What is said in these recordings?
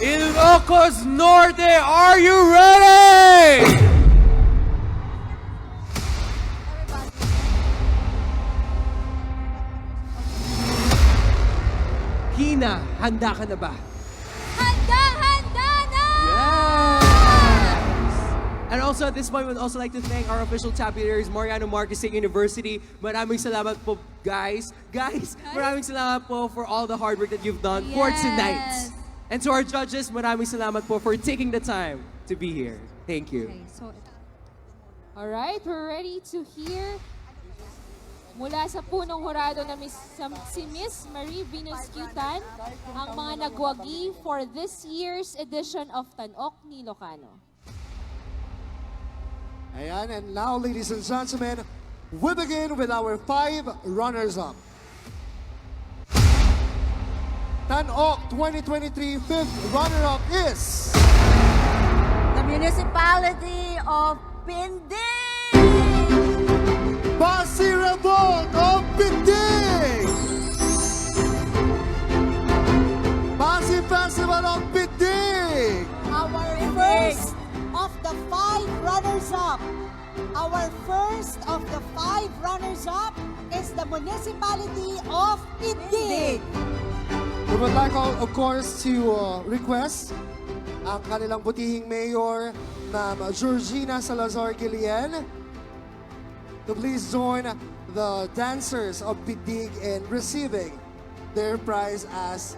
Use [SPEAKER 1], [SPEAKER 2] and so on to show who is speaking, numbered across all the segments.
[SPEAKER 1] Ilocos Norte, are you ready? Hina, handa ka na ba?
[SPEAKER 2] Handa na!
[SPEAKER 1] Yes! And also at this point, we'd also like to thank our official tabulators, Mariano Marquez State University. Maraming salamat po, guys. Maraming salamat po for all the hard work that you've done for tonight. And to our judges, maraming salamat po for taking the time to be here. Thank you.
[SPEAKER 2] Okay, so, all right, we're ready to hear mula sa punong hurado na si Miss Marie Venus Cutan ang mga nagwagi for this year's edition of Tanok ni Ilocano.
[SPEAKER 3] Ayan, and now, ladies and gentlemen, we begin with our 5 runners-up. Tanok 2023 5th runner-up is
[SPEAKER 4] the municipality of PIDDIG.
[SPEAKER 3] Basi Revolt of PIDDIG! Basi Festival of PIDDIG!
[SPEAKER 5] Our first of the 5 runners-up. Our first of the 5 runners-up is the municipality of PIDDIG.
[SPEAKER 3] We would like, of course, to request ang kanilang butihing mayor, Ma'am Georgina Salazar-Guillen, to please join the dancers of PIDDIG in receiving their prize as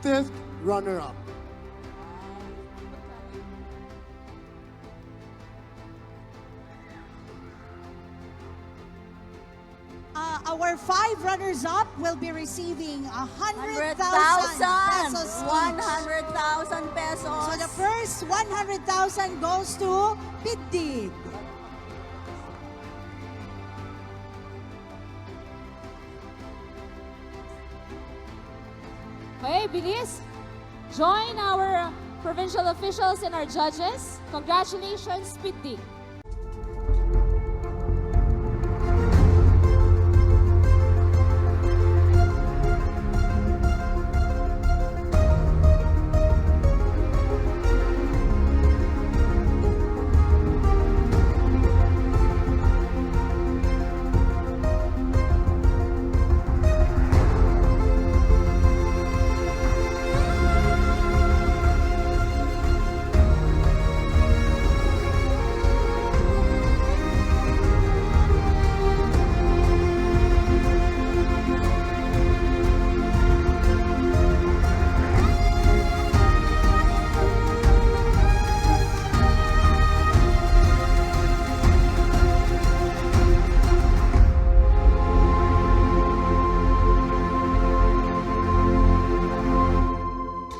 [SPEAKER 3] 5th runner-up.
[SPEAKER 5] Our 5 runners-up will be receiving 100,000 pesos
[SPEAKER 4] 100,000 pesos.
[SPEAKER 5] So the first 100,000 goes to PIDDIG.
[SPEAKER 2] Okay, bilis. Join our provincial officials and our judges. Congratulations, PIDDIG.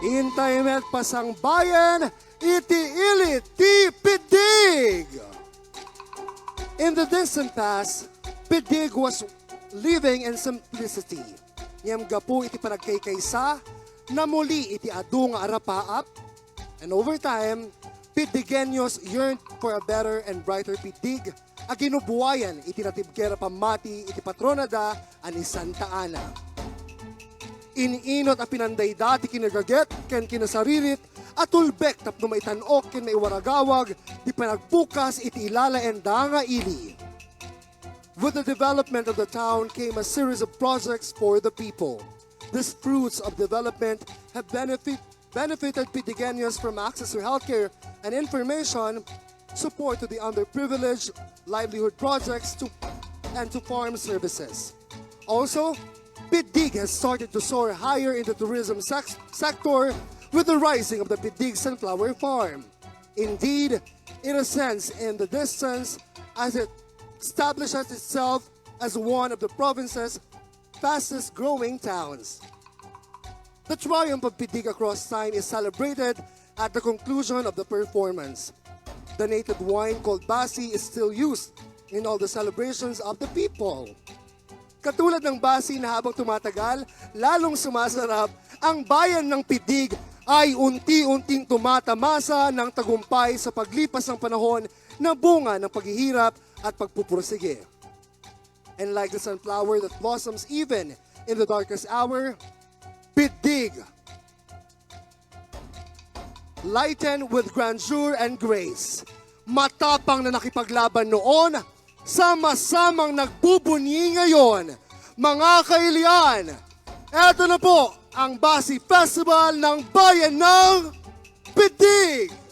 [SPEAKER 3] Intaymet pasang bayan, iti-ilit ti PIDDIG! In the distant past, PIDDIG was living in simplicity. Niyam gapu iti panagkaykaysa, na muli iti adu nga arapaap, and over time, PIDDIGenyos yearned for a better and brighter PIDDIG, a ginubuwayan iti natibkera pamati iti patronada ani Santa Ana. Iniinot a pinanday dati kinagaget, ken kinasaririt, at tulbek tapno maitanok ken maiwaragawag, di panagpukas iti ilalaenda nga ili. With the development of the town came a series of projects for the people. These fruits of development have benefited PIDDIGenyos from access to healthcare and information, support to the underprivileged, livelihood projects, and to farm services. Also, PIDDIG has started to soar higher in the tourism sector with the rising of the PIDDIG Sunflower Farm. Indeed, it ascends in the distance as it establishes itself as one of the province's fastest growing towns. The triumph of PIDDIG across time is celebrated at the conclusion of the performance. The native wine called Basi is still used in all the celebrations of the people. Katulad ng Basi na habang tumatagal, lalong sumasarap, ang bayan ng PIDDIG ay unti-unting tumatamasa ng tagumpay sa paglipas ng panahon na bunga ng paghihirap at pagpupursige. And like the sunflower that blossoms even in the darkest hour, PIDDIG lighten with grandeur and grace. Matapang na nakipaglaban noon, sama-samang nagbubunyi ngayon. Mga kailian, eto na po ang Basi Festival ng Bayan ng PIDDIG!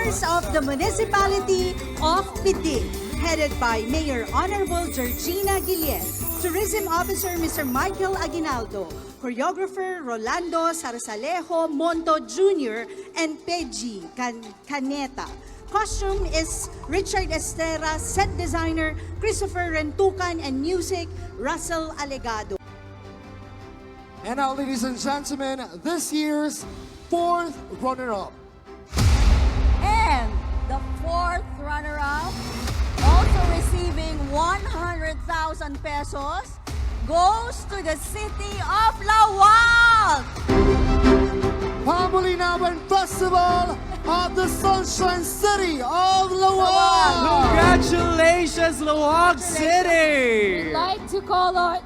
[SPEAKER 5] runners of the municipality of PIDDIG, headed by Mayor Honorable Georgina Guillen, Tourism Officer Mr. Michael Aguinaldo, Choreographer Rolando Sarsalejo Monto Jr., and Peji Caneta. Costume is Richard Estera, set designer Christopher Rentucan, and music Russell Alegado.
[SPEAKER 3] And now, ladies and gentlemen, this year's fourth runner-up.
[SPEAKER 4] And the fourth runner-up, also receiving 100,000 pesos, goes to the city of LAOAG.
[SPEAKER 3] Pamulinawan Festival of the Sunshine City of LAOAG.
[SPEAKER 1] Congratulations, LAOAG City!
[SPEAKER 2] We'd like to call on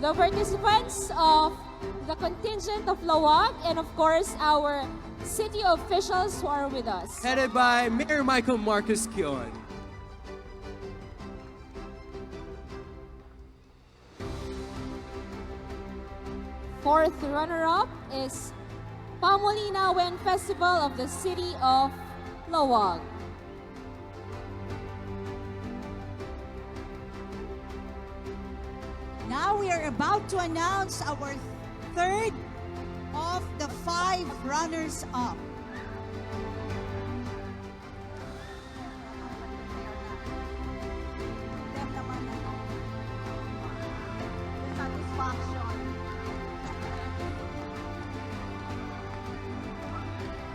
[SPEAKER 2] the participants of the contingent of LAOAG and of course our city officials who are with us.
[SPEAKER 1] Headed by Mayor Michael Marcos Kion.
[SPEAKER 2] Fourth runner-up is Pamulinawan Festival of the city of LAOAG.
[SPEAKER 5] Now we are about to announce our third of the 5 runners-up.
[SPEAKER 4] Satisfaction.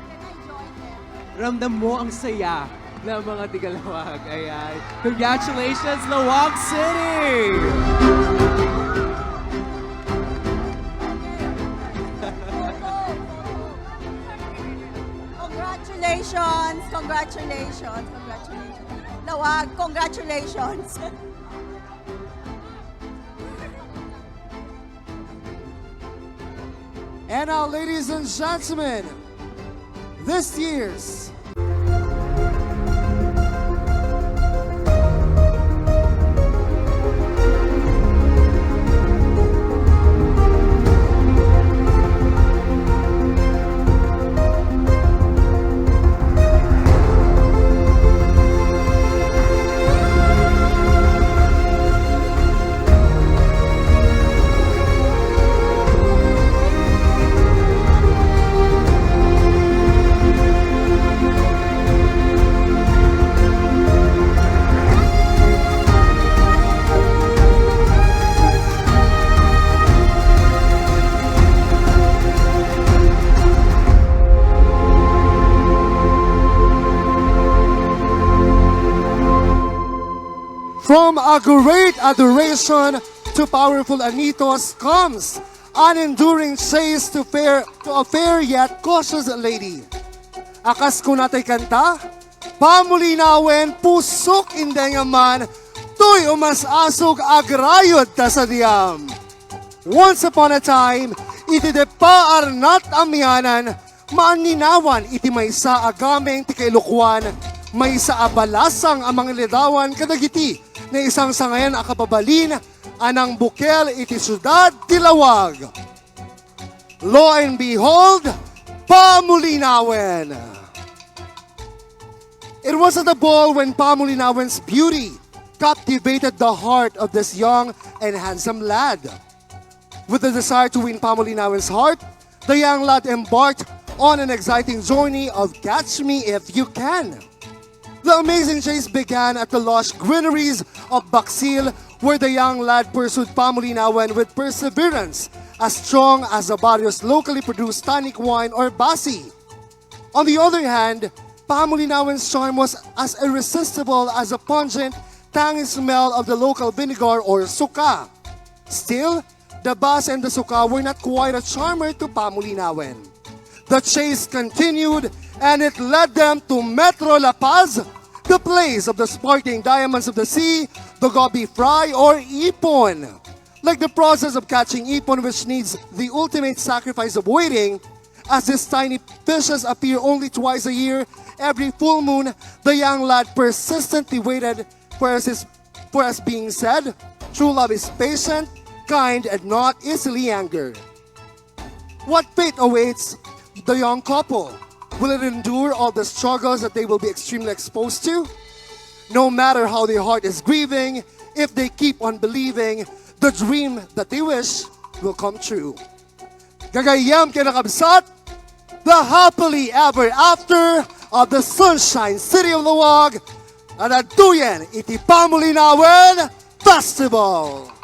[SPEAKER 4] Can I join them?
[SPEAKER 1] Ramdam mo ang saya ng mga tiga-LAOAG. Ayan. Congratulations, LAOAG City!
[SPEAKER 4] Congratulations! Congratulations! Congratulations! LAOAG, congratulations!
[SPEAKER 3] And now, ladies and gentlemen, this year's From a great adoration to powerful anitos comes an enduring chase to a fair yet cautious lady. Akas ko natay kanta, pamulinawen pusok indengaman, tuy umasasog agrayod ta sa diyam. Once upon a time, iti de paarnat amyanan, maaninawan iti may sa agameng ti kailukwan, may sa abalasang amang lidawan kadagiti na isang sangayan akababalin anang bukel iti syudad ti LAOAG. Lo and behold, Pamulinawen. It was at the ball when Pamulinawen's beauty captivated the heart of this young and handsome lad. With the desire to win Pamulinawen's heart, the young lad embarked on an exciting journey of Catch Me If You Can. The amazing chase began at the lush greeneries of Baksil, where the young lad pursued Pamulinawen with perseverance, as strong as the barrio's locally produced tonic wine or basi. On the other hand, Pamulinawen's charm was as irresistible as the pungent, tangy smell of the local vinegar or suka. Still, the bas and the suka were not quite a charmer to Pamulinawen. The chase continued, and it led them to Metro La Paz, the place of the sparkling diamonds of the sea, the goby fry or ipon. Like the process of catching ipon, which needs the ultimate sacrifice of waiting, as these tiny fishes appear only twice a year, every full moon, the young lad persistently waited, for as being said, true love is patient, kind, and not easily angered. What fate awaits the young couple? Will it endure all the struggles that they will be extremely exposed to? No matter how their heart is grieving, if they keep on believing, the dream that they wish will come true. Gagayam kinakabsat, the happily ever after of the Sunshine City of LAOAG, at Aduyan iti Pamulinawen Festival.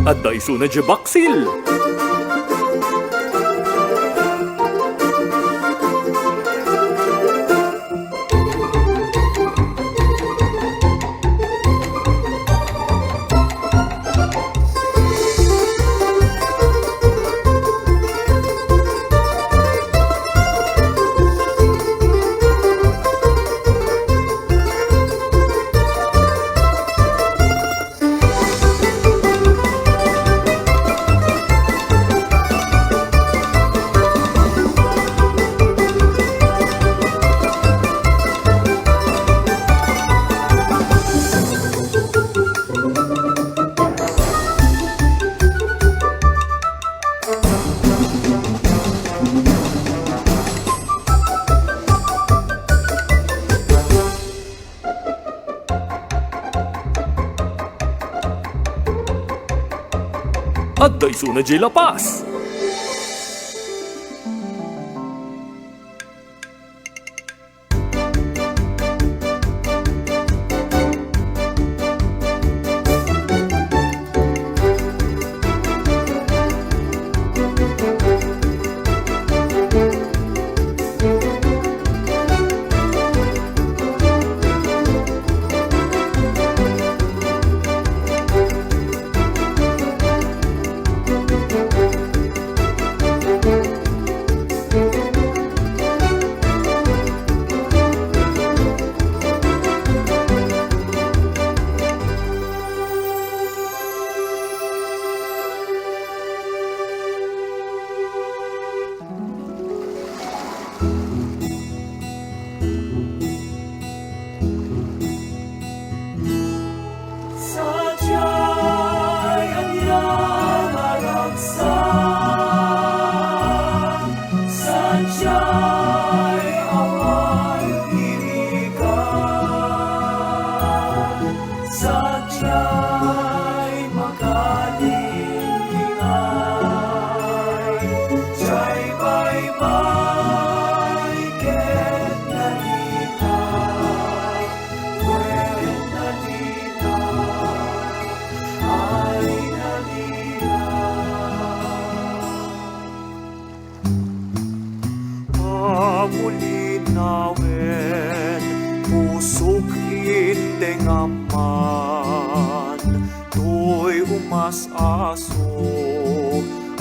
[SPEAKER 6] At daiso na baksil. At daiso na lapas.
[SPEAKER 7] Pamulinawen, pusok intengaman, to'y umas-aso,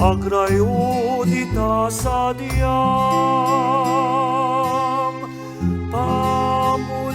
[SPEAKER 7] agrayo dita sa diyam. Pamulinawen.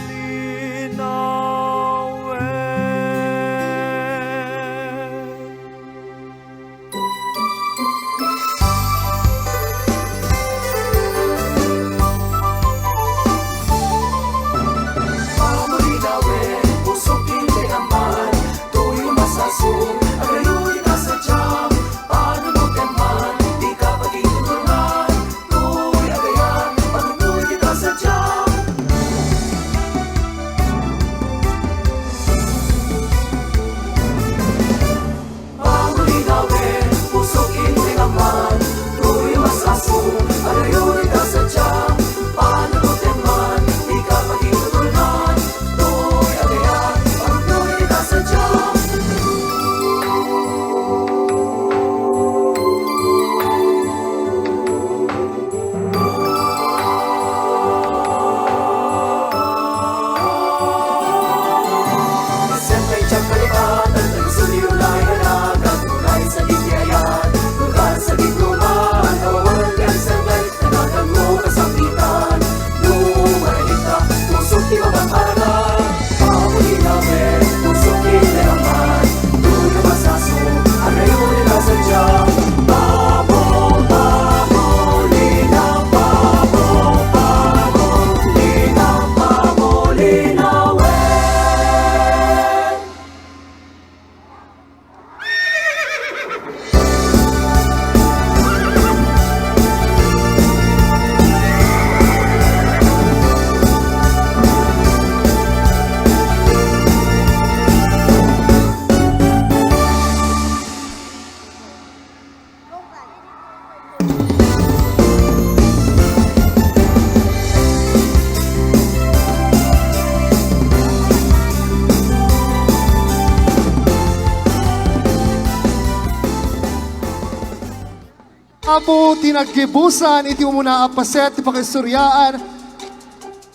[SPEAKER 3] Abo tinaggibusan iti umuna apaset ti pakisuryaan.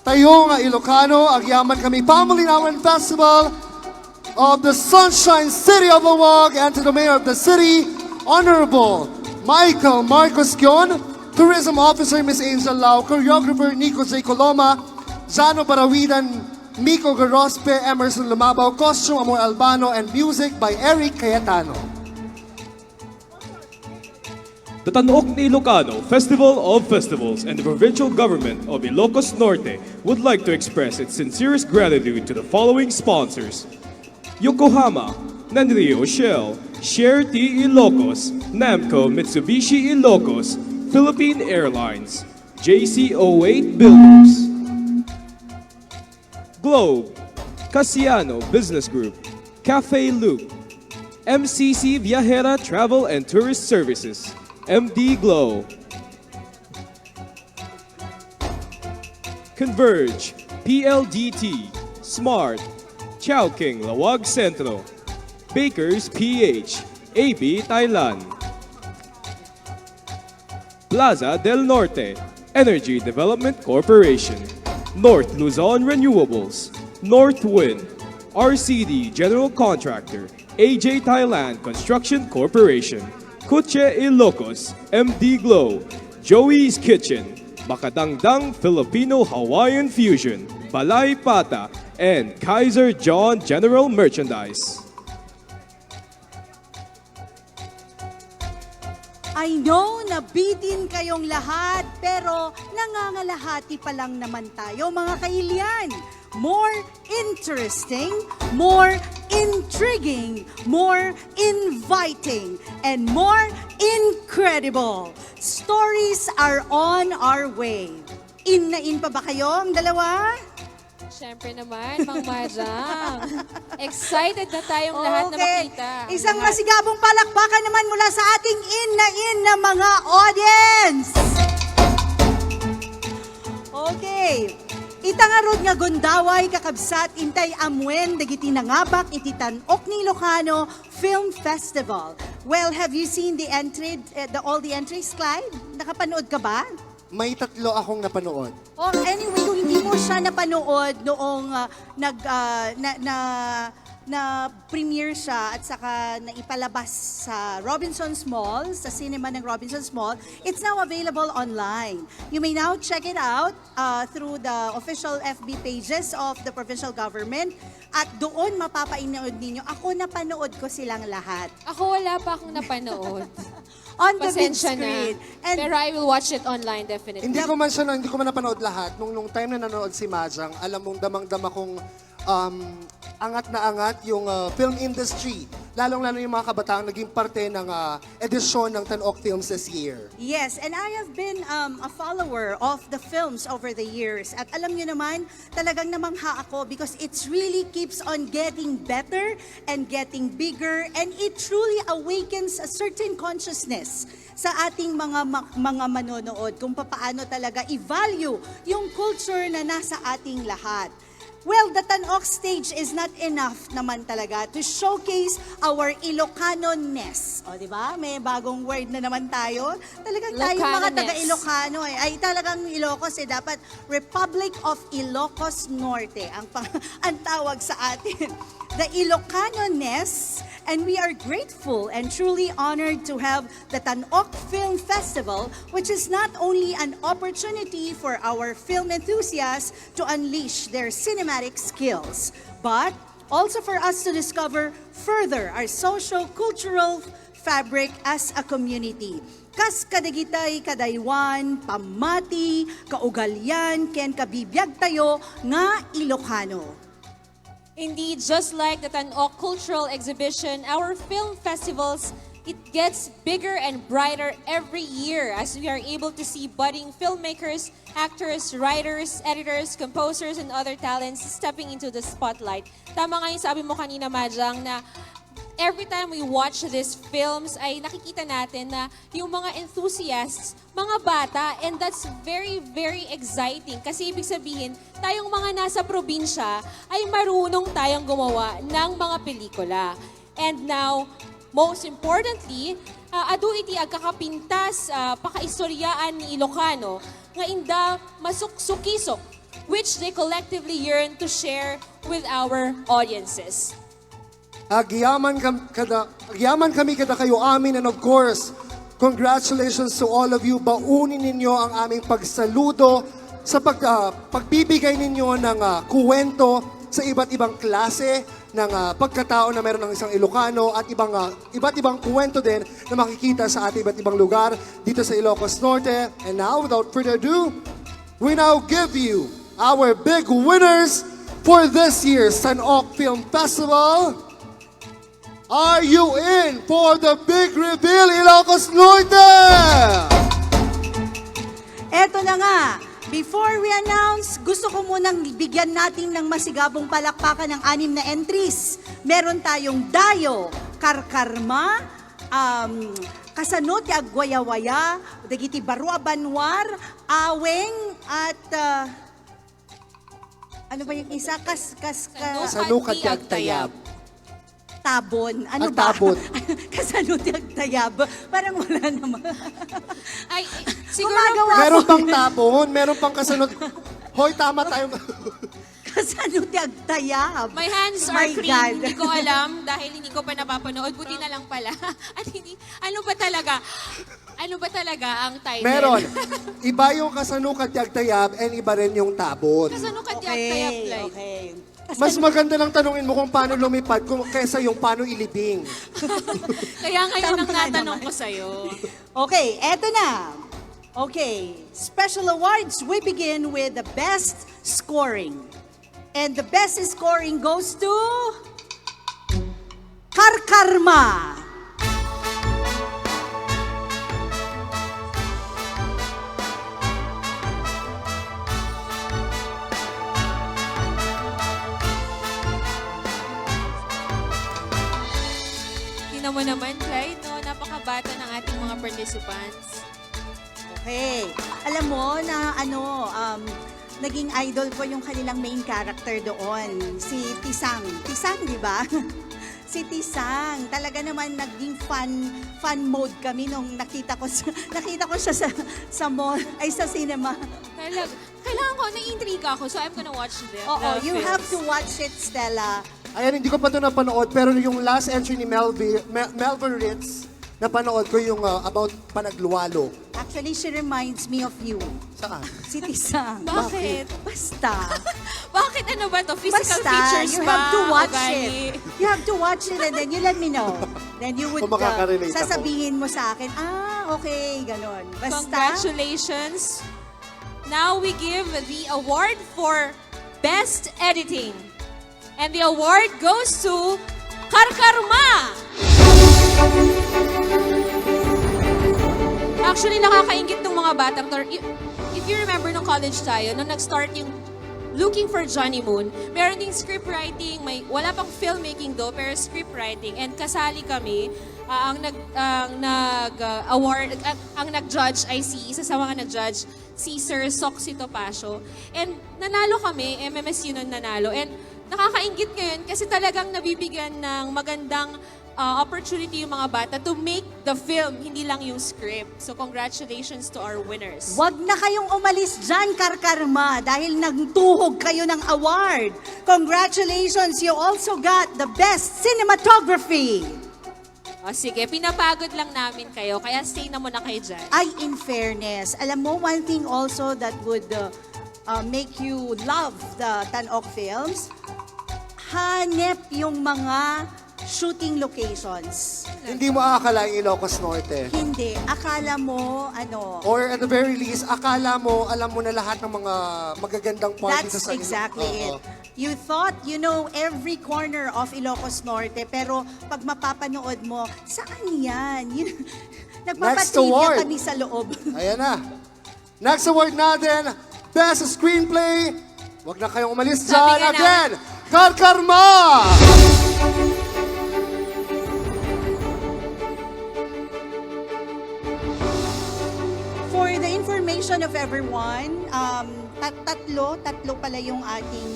[SPEAKER 3] Tayo nga Ilocano, agyaman kami Family Naman Festival of the Sunshine City of LAOAG, and to the Mayor of the City, Honorable Michael Marcos Kion, Tourism Officer Ms. Angel Lau, Choreographer Nico J. Coloma, Jano Barawidan, Miko Garospe, Emerson Lumabaw, Costume Amor Albano, and music by Eric Cayetano.
[SPEAKER 6] The Tanok ni Ilocano Festival of Festivals and the provincial government of Ilocos Norte would like to express its sincerest gratitude to the following sponsors: Yokohama, Nanrio Shell, Share T Ilocos, Namco Mitsubishi Ilocos, Philippine Airlines, JC08 Builders, Globe, Casiano Business Group, Cafe Loop, MCC Viajera Travel and Tourist Services, MD Glow, Converge, PLDT, Smart, Chowking LAOAG Centro, Bakers PH, AB Thailand, Plaza del Norte, Energy Development Corporation, North Luzon Renewables, Northwind, RCD General Contractor, AJ Thailand Construction Corporation, Kuche Ilocos, MD Glow, Joey's Kitchen, Makadangdang Filipino-Hawaiian Fusion, Balay Pata, and Kaiser John General Merchandise.
[SPEAKER 5] I know na bitin kayong lahat, pero nangangalahati pa lang naman tayo mga kailian. More interesting, more intriguing, more inviting, and more incredible. Stories are on our way. In na in pa ba kayo ang dalawa?
[SPEAKER 2] Siyempre naman, Mang Majang. Excited na tayong lahat na makita.
[SPEAKER 5] Isang
[SPEAKER 2] Lahat.
[SPEAKER 5] masigabong palakpakan naman mula sa ating in na mga audience. Okay. Itangarod nga gondaway kakabsat intay amwen dagiti nangabak iti Tanok ni Ilocano Film Festival. Well, have you seen the all the entries, Clyde? Nakapanood ka ba?
[SPEAKER 3] May 3 akong napanood.
[SPEAKER 5] Oh, anyway, kung hindi mo siya napanood noong na-premiere siya at saka naipalabas sa Robinson's Mall, sa cinema ng Robinson's Mall, it's now available online. You may now check it out through the official FB pages of the provincial government at doon mapapainood ninyo. Ako napanood ko silang lahat.
[SPEAKER 2] Ako wala pa akong napanood.
[SPEAKER 5] On the big
[SPEAKER 2] Pasensya na.
[SPEAKER 5] screen. And
[SPEAKER 2] Pero I will watch it online definitely.
[SPEAKER 3] Hindi ko man napanood lahat. Nung time na nanonood si Majang, alam mong damang-dama kong angat na angat yung film industry. Lalong-lalo yung mga kabataan naging parte ng edisyon ng Tanok Films this year.
[SPEAKER 5] yes, and I have been a follower of the films over the years. At alam niyo naman, talagang namangha ako because it really keeps on getting better and getting bigger, and it truly awakens a certain consciousness sa ating mga manonood kung paano talaga i-value yung culture na nasa ating lahat. Well, the Tanok stage is not enough naman talaga to showcase our Ilocano-ness. O, di ba? May bagong word na naman tayo. Talagang tayo mga
[SPEAKER 2] Ilocano-ness.
[SPEAKER 5] taga-Ilocano ay talagang Ilocos dapat Republic of Ilocos Norte ang tawag sa atin. The Ilocano-ness, and we are grateful and truly honored to have the Tanok Film Festival, which is not only an opportunity for our film enthusiasts to unleash their cinematic skills, but also for us to discover further our social-cultural fabric as a community. Kas kadagitay kadaywan, pamati, kaugalyan, ken kabibiyag tayo nga Ilocano.
[SPEAKER 2] Indeed, just like the Tanok Cultural Exhibition, our film festivals, it gets bigger and brighter every year as we are able to see budding filmmakers, actors, writers, editors, composers, and other talents stepping into the spotlight. Tama nga yung sabi mo kanina, Majang, na every time we watch these films ay nakikita natin na yung mga enthusiasts, mga bata, and that's very, very exciting. Kasi ibig sabihin, tayong mga nasa probinsya ay marunong tayong gumawa ng mga pelikula. And now, most importantly, adu iti agkakapintas pakaistoryaan ni Ilocano nga inda masuksukisok which they collectively yearn to share with our audiences.
[SPEAKER 3] Agyaman kami kada kayo amin, and of course, congratulations to all of you. Baunin ninyo ang aming pagsaludo sa pagbibigay ninyo ng kuwento sa iba't ibang klase ng pagkatao na meron ng isang Ilocano at iba't ibang kuwento din na makikita sa ating iba't ibang lugar dito sa Ilocos Norte. And now, without further ado, we now give you our big winners for this year's San Ok Film Festival. Are you in for the big reveal, Ilocos Norte?
[SPEAKER 5] Eto na nga, before we announce, gusto ko munang bigyan natin ng masigabong palakpakan ng 6 na entries. Meron tayong Dayo, Karkarma, Kasanot, Agwayawaya, Dagiti Barua Banwar, Aweng, at ano ba yung isa?
[SPEAKER 3] Kasanukat Yagtayab.
[SPEAKER 5] Tabon. Ano
[SPEAKER 3] Ang
[SPEAKER 5] ba?
[SPEAKER 3] tabon.
[SPEAKER 5] Kasanot Yagtayab. Parang wala naman.
[SPEAKER 2] Ay, siguro
[SPEAKER 5] Gumagawa
[SPEAKER 3] Meron pang tabon, meron pang kasunod. Hoy, tama tayo.
[SPEAKER 5] Kasanot Yagtayab.
[SPEAKER 2] my hands
[SPEAKER 5] My
[SPEAKER 2] are clean.
[SPEAKER 5] God.
[SPEAKER 2] Hindi ko alam dahil hindi ko pa napapanood. Buti na lang pala. At hindi, ano ba talaga? Ano ba talaga ang title?
[SPEAKER 3] Meron. Iba yung kasanukat Yagtayab and iba rin yung tabon.
[SPEAKER 2] Kasano ka tayap like?
[SPEAKER 5] Okay.
[SPEAKER 3] Mas maganda lang tanungin mo kung paano lumipad kaysa yung paano ilibing.
[SPEAKER 2] Kaya ngayon ang
[SPEAKER 5] Tama
[SPEAKER 2] natanong
[SPEAKER 5] naman.
[SPEAKER 2] ko sa'yo.
[SPEAKER 5] Okay, eto na. Okay, special awards. We begin with the best scoring. And the best scoring goes to Karkarma.
[SPEAKER 2] Tingnan mo naman, Clyde, no? Napakabata ng ating mga participants.
[SPEAKER 5] Okay. Alam mo na naging idol ko yung kanilang main character doon, si Tisang. Tisang, di ba? Si Tisang. Talaga naman naging fun mode kami nung nakita ko siya sa mall, ay sa cinema.
[SPEAKER 2] Kailangan ko, naiintriga ako, so I'm gonna watch the
[SPEAKER 5] Oo, you
[SPEAKER 2] films.
[SPEAKER 5] have to watch it, Stella.
[SPEAKER 3] Ayan, hindi ko pa ito napanood, pero yung last entry ni Melvin Ritz, napanood ko yung about panagluwalo.
[SPEAKER 5] Actually, she reminds me of you.
[SPEAKER 3] Saan?
[SPEAKER 5] Si Tisang.
[SPEAKER 2] Bakit?
[SPEAKER 5] Basta.
[SPEAKER 2] Bakit ano ba to? Physical
[SPEAKER 5] Basta,
[SPEAKER 2] features
[SPEAKER 5] you
[SPEAKER 2] ba?
[SPEAKER 5] have to watch
[SPEAKER 2] Ugali?
[SPEAKER 5] it. You have to watch it and then you let me know. Then you would,
[SPEAKER 3] Kung makaka-relate ako.
[SPEAKER 5] sasabihin mo sa akin, okay, ganon. Basta,
[SPEAKER 2] Congratulations. Now we give the award for Best Editing. And the award goes to Karkarma! Actually, nakakaingit ng mga batang to. If you remember nung college tayo, nung nag-start yung Looking for Johnny Moon, meron ding script writing, wala pang filmmaking do, pero script writing. And kasali kami, ang nag-judge ay isa sa mga nag-judge, si Sir Soxy Topacio. And nanalo kami, MMS yun ang nanalo. And nakakaingit ngayon kasi talagang nabibigyan ng magandang opportunity yung mga bata to make the film, hindi lang yung script. So congratulations to our winners.
[SPEAKER 5] wag na kayong umalis dyan, Karkarma, dahil nagtuhog kayo ng award. Congratulations, you also got the best cinematography.
[SPEAKER 2] O sige, pinapagod lang namin kayo, kaya stay na muna kayo dyan.
[SPEAKER 5] Ay, in fairness, alam mo, one thing also that would make you love the Tan-Ok films, hanep yung mga shooting locations.
[SPEAKER 3] Hindi mo aakalain Ilocos Norte.
[SPEAKER 5] Hindi. Akala mo,
[SPEAKER 3] Or at the very least, akala mo, alam mo na lahat ng mga magagandang part dito
[SPEAKER 5] that's
[SPEAKER 3] sa
[SPEAKER 5] exactly
[SPEAKER 3] Oo.
[SPEAKER 5] it. You thought you know every corner of Ilocos Norte, pero pag mapapanood mo, saan yan?
[SPEAKER 3] Next
[SPEAKER 5] Nagpapatrivia
[SPEAKER 3] award.
[SPEAKER 5] kami sa loob.
[SPEAKER 3] Ayan na. Next award natin, Best Screenplay. Huwag na kayong umalis
[SPEAKER 2] Sabi
[SPEAKER 3] dyan.
[SPEAKER 2] nga na-
[SPEAKER 3] Again, Karkarma!
[SPEAKER 5] For the information of everyone, tatlo pala yung ating,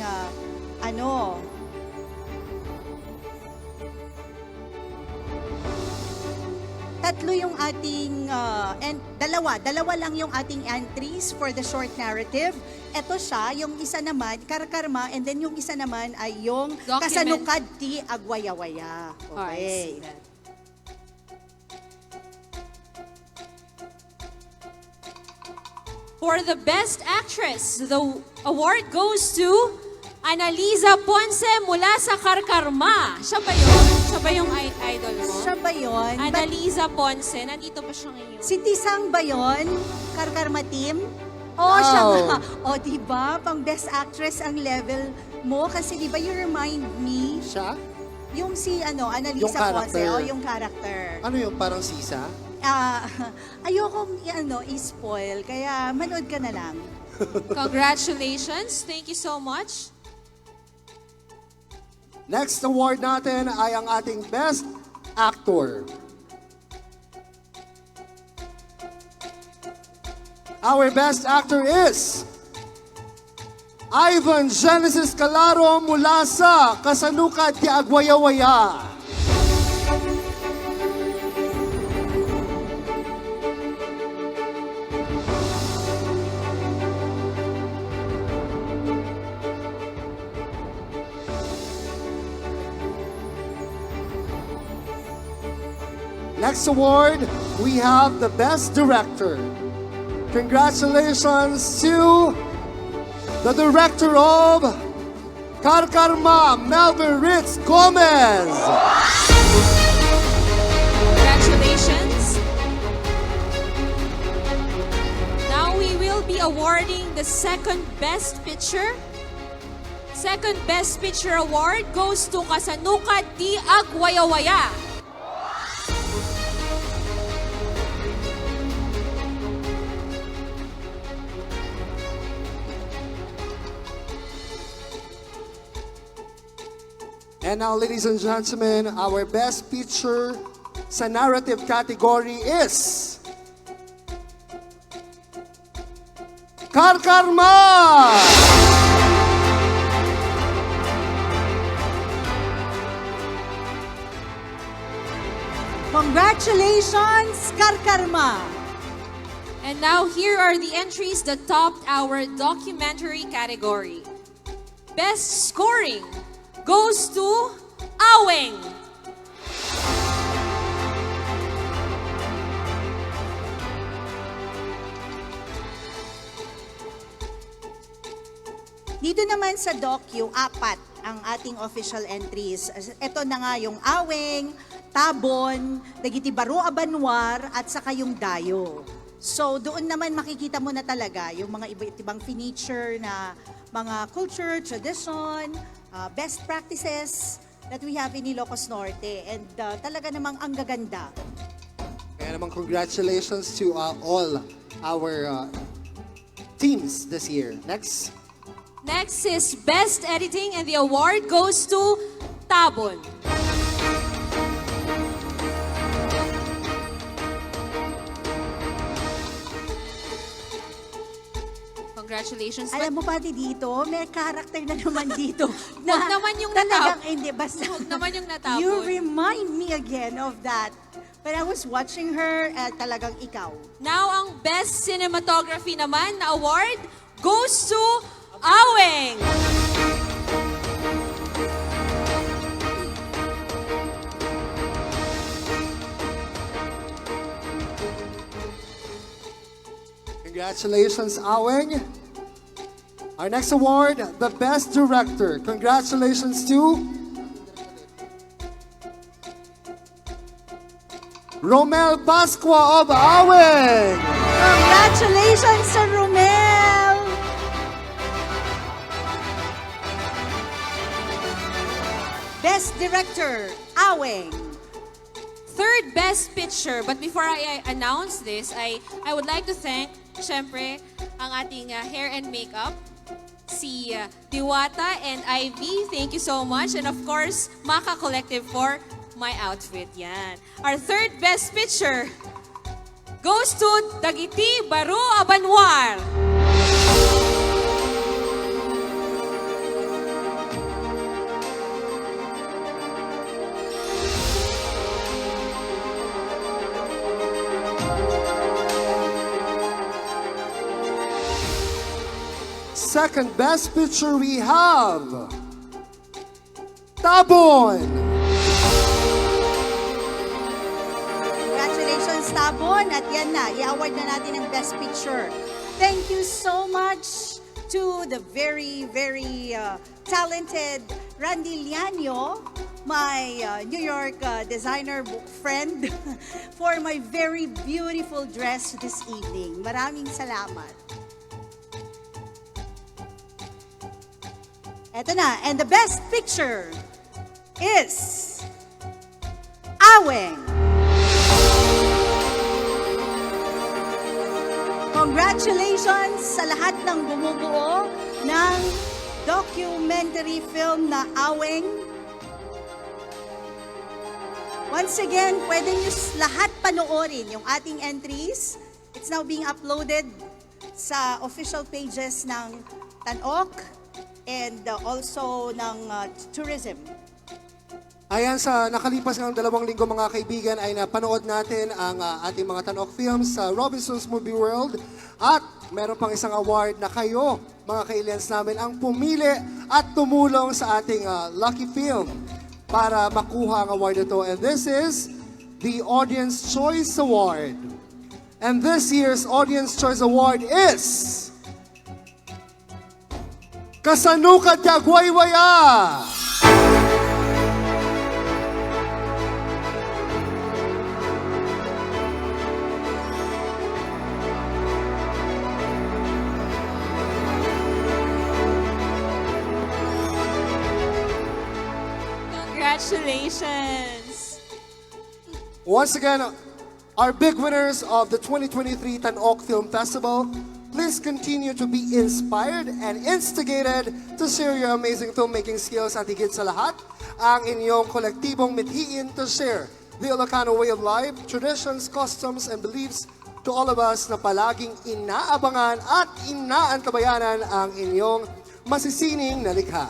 [SPEAKER 5] tatlo yung ating, and dalawa lang yung ating entries for the short narrative. Ito siya, yung isa naman, Karkarma, and then yung isa naman ay yung
[SPEAKER 2] Document.
[SPEAKER 5] Kasanukad ti Agwayawaya.
[SPEAKER 2] Alright, see
[SPEAKER 5] Okay.
[SPEAKER 2] that. For the Best Actress, the award goes to Annalisa Ponce mula sa Karkarma. Siya ba yun? Siya ba yung idol mo?
[SPEAKER 5] Siya ba yun?
[SPEAKER 2] Annalisa Ponce. Nandito pa siya ngayon.
[SPEAKER 5] Si Tisang ba yun? Karkarma team?
[SPEAKER 3] Wow.
[SPEAKER 5] Siya nga. Diba? Pang Best Actress ang level mo. Kasi diba you remind me,
[SPEAKER 3] Siya?
[SPEAKER 5] yung si
[SPEAKER 3] Yung
[SPEAKER 5] Annalisa Ponce,
[SPEAKER 3] character.
[SPEAKER 5] yung character.
[SPEAKER 3] Ano yung parang sisa?
[SPEAKER 5] Ayokong i-spoil, kaya manood ka na lang.
[SPEAKER 2] Congratulations. Thank you so much.
[SPEAKER 3] Next award natin ay ang ating Best Actor. Our Best Actor is Ivan Genesis Calaro mula sa Kasanukad ti Agwayawaya. Next award, we have the Best Director. Congratulations to the Director of Karkarma, Melvin Ritz Gomez.
[SPEAKER 2] Congratulations. Now we will be awarding the second Best Picture. Second Best Picture award goes to Kasanukad ti Agwayawaya.
[SPEAKER 3] And now, ladies and gentlemen, our Best Picture sa narrative category is Karkarma!
[SPEAKER 5] Congratulations, Karkarma!
[SPEAKER 2] And now here are the entries that topped our documentary category. Best Scoring goes to Aweng.
[SPEAKER 5] Dito naman sa docu, 4 ang ating official entries. Ito na nga yung Aweng, Tabon, Dagiti Baro Abanwar, at saka yung Dayo. So doon naman makikita mo na talaga yung mga iba't ibang feature na mga culture, tradition, best practices that we have in Ilocos Norte. And talaga namang ang gaganda.
[SPEAKER 3] Kaya naman congratulations to all our teams this year. Next.
[SPEAKER 2] Next is Best Editing and the award goes to Tabon. Congratulations.
[SPEAKER 5] Alam mo pati dito, may character na naman dito.
[SPEAKER 2] Huwag naman yung
[SPEAKER 5] talagang
[SPEAKER 2] natap-
[SPEAKER 5] hindi, basta.
[SPEAKER 2] Huwag naman yung natapon.
[SPEAKER 5] You remind me again of that. When I was watching her, talagang ikaw.
[SPEAKER 2] Now, ang Best Cinematography naman na award goes to Aweng.
[SPEAKER 3] Congratulations, Aweng. Our next award, the Best Director. Congratulations to Romel Pasqua of Aweng.
[SPEAKER 5] Congratulations to Romel! Best Director, Aweng.
[SPEAKER 2] Third Best Picture. But before I announce this, I would like to thank, syempre, ang ating hair and makeup, si Diwata and Ivy. Thank you so much. And of course, Maka Collective for my outfit. Yan. Our third Best Picture goes to Dagiti Baro Abanwar.
[SPEAKER 3] second best picture, we have Tabon.
[SPEAKER 5] Congratulations, Tabon. At yan na, i-award na natin ang Best Picture. Thank you so much to the very, very talented Randy Lianyo, my New York designer friend, for my very beautiful dress this evening. Maraming salamat. Eto na, and the Best Picture is Aweng. Congratulations sa lahat ng bumubuo ng documentary film na Aweng. Once again, pwede nyo lahat panoorin yung ating entries. It's now being uploaded sa official pages ng TANOC and also ng tourism.
[SPEAKER 3] Ayan, sa nakalipas ng 2 linggo mga kaibigan ay napanood natin ang ating mga TANOC films sa Robinson's Movie World at meron pang isang award na kayo, mga ka-aliens namin, ang pumili at tumulong sa ating lucky film para makuha ang award ito. And this is the Audience Choice Award. And this year's Audience Choice Award is Kasanukat Kagwaywaya!
[SPEAKER 2] Congratulations!
[SPEAKER 3] Once again, our big winners of the 2023 TANOC Film Festival, please continue to be inspired and instigated to share your amazing filmmaking skills at higit sa lahat, ang inyong kolektibong mithiin to share the Ilocano way of life, traditions, customs, and beliefs to all of us na palaging inaabangan at inaantabayanan ang inyong masisining na likha.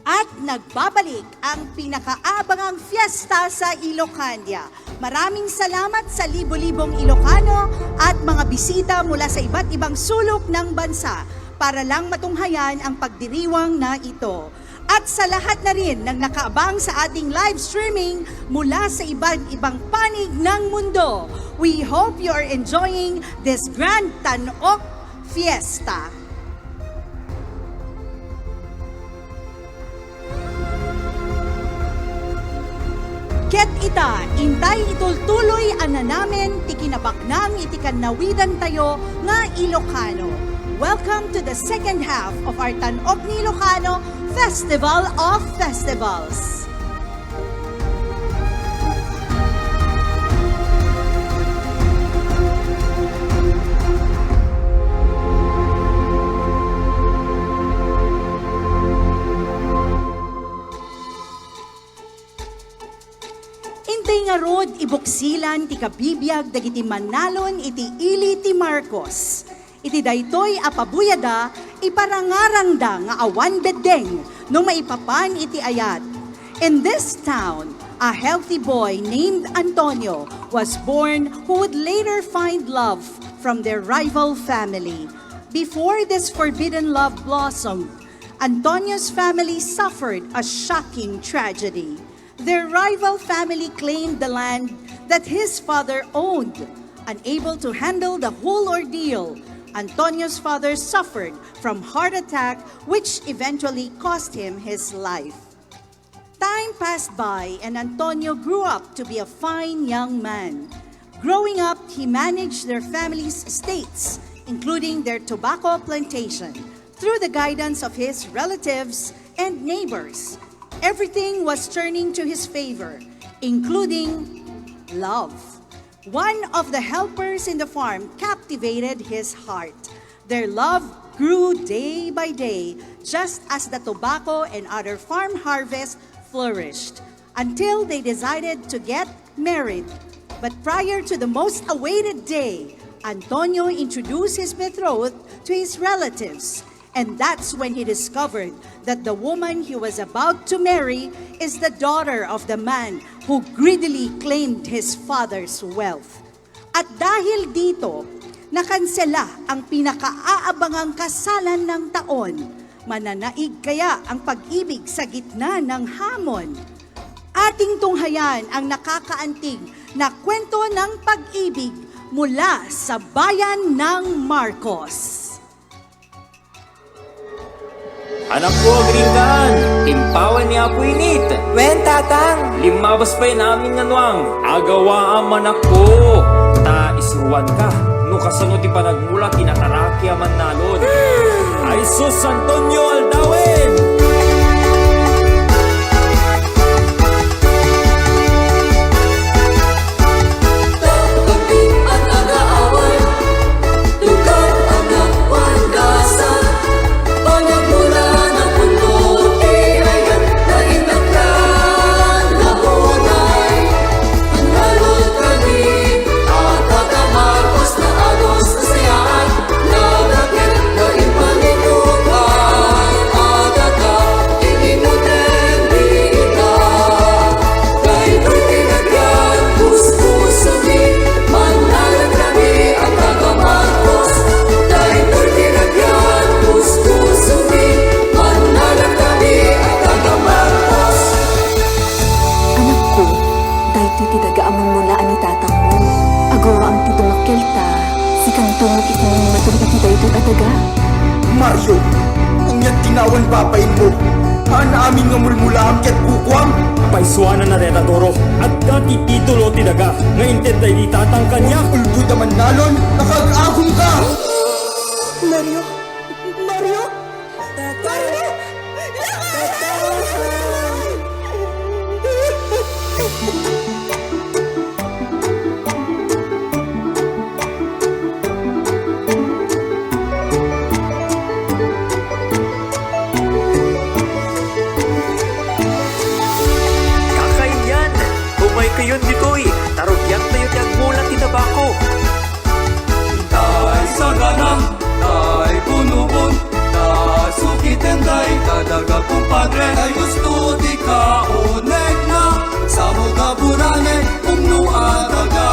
[SPEAKER 5] At nagbabalik ang pinakaabangang fiesta sa Ilocania. Maraming salamat sa libo-libong Ilocano at mga bisita mula sa iba't ibang sulok ng bansa para lang matunghayan ang pagdiriwang na ito. At sa lahat na rin ng nakaabang sa ating live streaming mula sa iba't ibang panig ng mundo, we hope you are enjoying this Grand TANOC Fiesta. Ket ita, intay itultuloy ana namin, tikinabaknang itikanawidan tayo nga Ilocano. Welcome to the second half of our TANOC ni Ilocano Festival of Festivals. Intay nga rod ibuksilan ti kabibiyag dagiti manalon iti ili ti Marcos. Iti daytoy apabuyada iparangarangda nga awan beddeng no maipapan iti ayat. In this town, a healthy boy named Antonio was born who would later find love from their rival family. Before this forbidden love blossomed, Antonio's family suffered a shocking tragedy. Their rival family claimed the land that his father owned. Unable to handle the whole ordeal, Antonio's father suffered from heart attack, which eventually cost him his life. Time passed by and Antonio grew up to be a fine young man. Growing up, he managed their family's estates, including their tobacco plantation, through the guidance of his relatives and neighbors. Everything was turning to his favor, including love. One of the helpers in the farm captivated his heart. Their love grew day by day, just as the tobacco and other farm harvests flourished, until they decided to get married. But prior to the most awaited day, Antonio introduced his betrothed to his relatives. And that's when he discovered that the woman he was about to marry is the daughter of the man who greedily claimed his father's wealth. At dahil dito, nakansela ang pinakaabangang kasalan ng taon. Mananaig kaya ang pag-ibig sa gitna ng hamon? Ating tunghayan ang nakakaantig na kwento ng pag-ibig mula sa bayan ng Marcos.
[SPEAKER 8] Anak ko, gringan, timpawan ni Apo Init.
[SPEAKER 9] Wen, tatang.
[SPEAKER 8] Limabas pa namin nga nuang. Agawaan man ako. Ta isuwan ka. No kasano ti panagmula kinataraki man nalon. Ay sus Antonio Aldawin.
[SPEAKER 9] Mario, ang yan tinawan papain mo. Haan amin nga mulmula ang ket bukwang.
[SPEAKER 8] Paisuanan na retadoro. At dati titulo tinaga. Ngayon tay di tatang kanya.
[SPEAKER 9] Ulbud naman nalon, nakag-ahong ka.
[SPEAKER 5] Mario? Mario? Mario?
[SPEAKER 7] Kayon dito'y tarugyan tayo tiyag mulang tinabako.
[SPEAKER 10] Tay sa ganang, tay punuon, tay sukitin tay kadaga kumpadre. Tay gusto di ka unek na, sa mga burane umno adaga.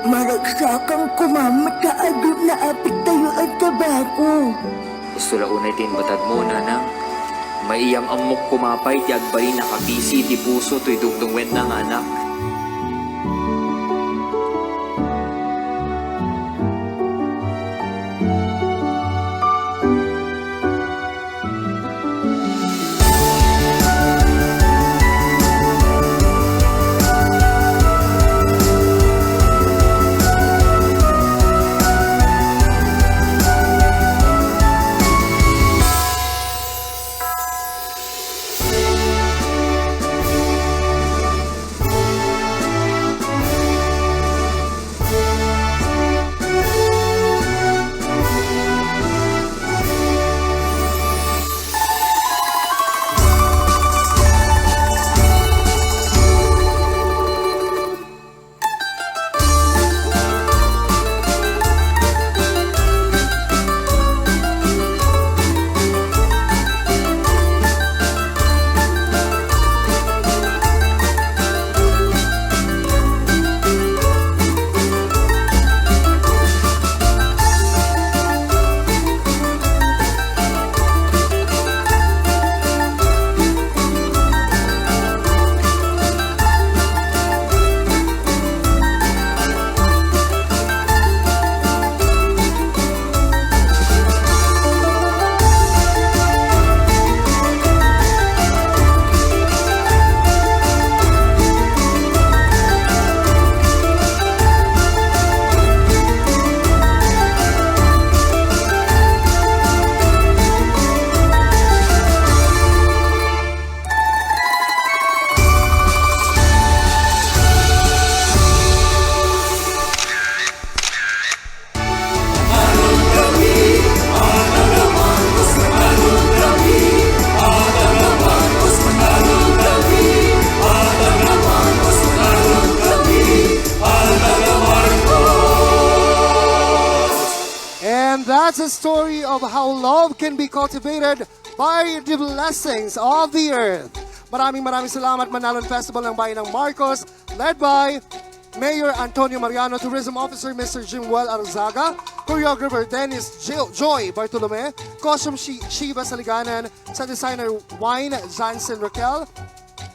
[SPEAKER 11] Maragsakan kumamat ka agad na apit tayo at tabako.
[SPEAKER 8] Gusto la unay tin batad mo, nanang. Maiyang amok kumapay, ti agbay nakapisi, ti puso, to'y dugdungwen ng anak.
[SPEAKER 3] And that's a story of how love can be cultivated by the blessings of the earth. Maraming salamat Manalon Festival ng Bayan ng Marcos, led by Mayor Antonio Mariano, Tourism Officer Mr. Jimwell Arzaga, Choreographer Dennis Joy Bartolome, Costume Shiva Saliganan, Set Designer Wine Jansen Raquel,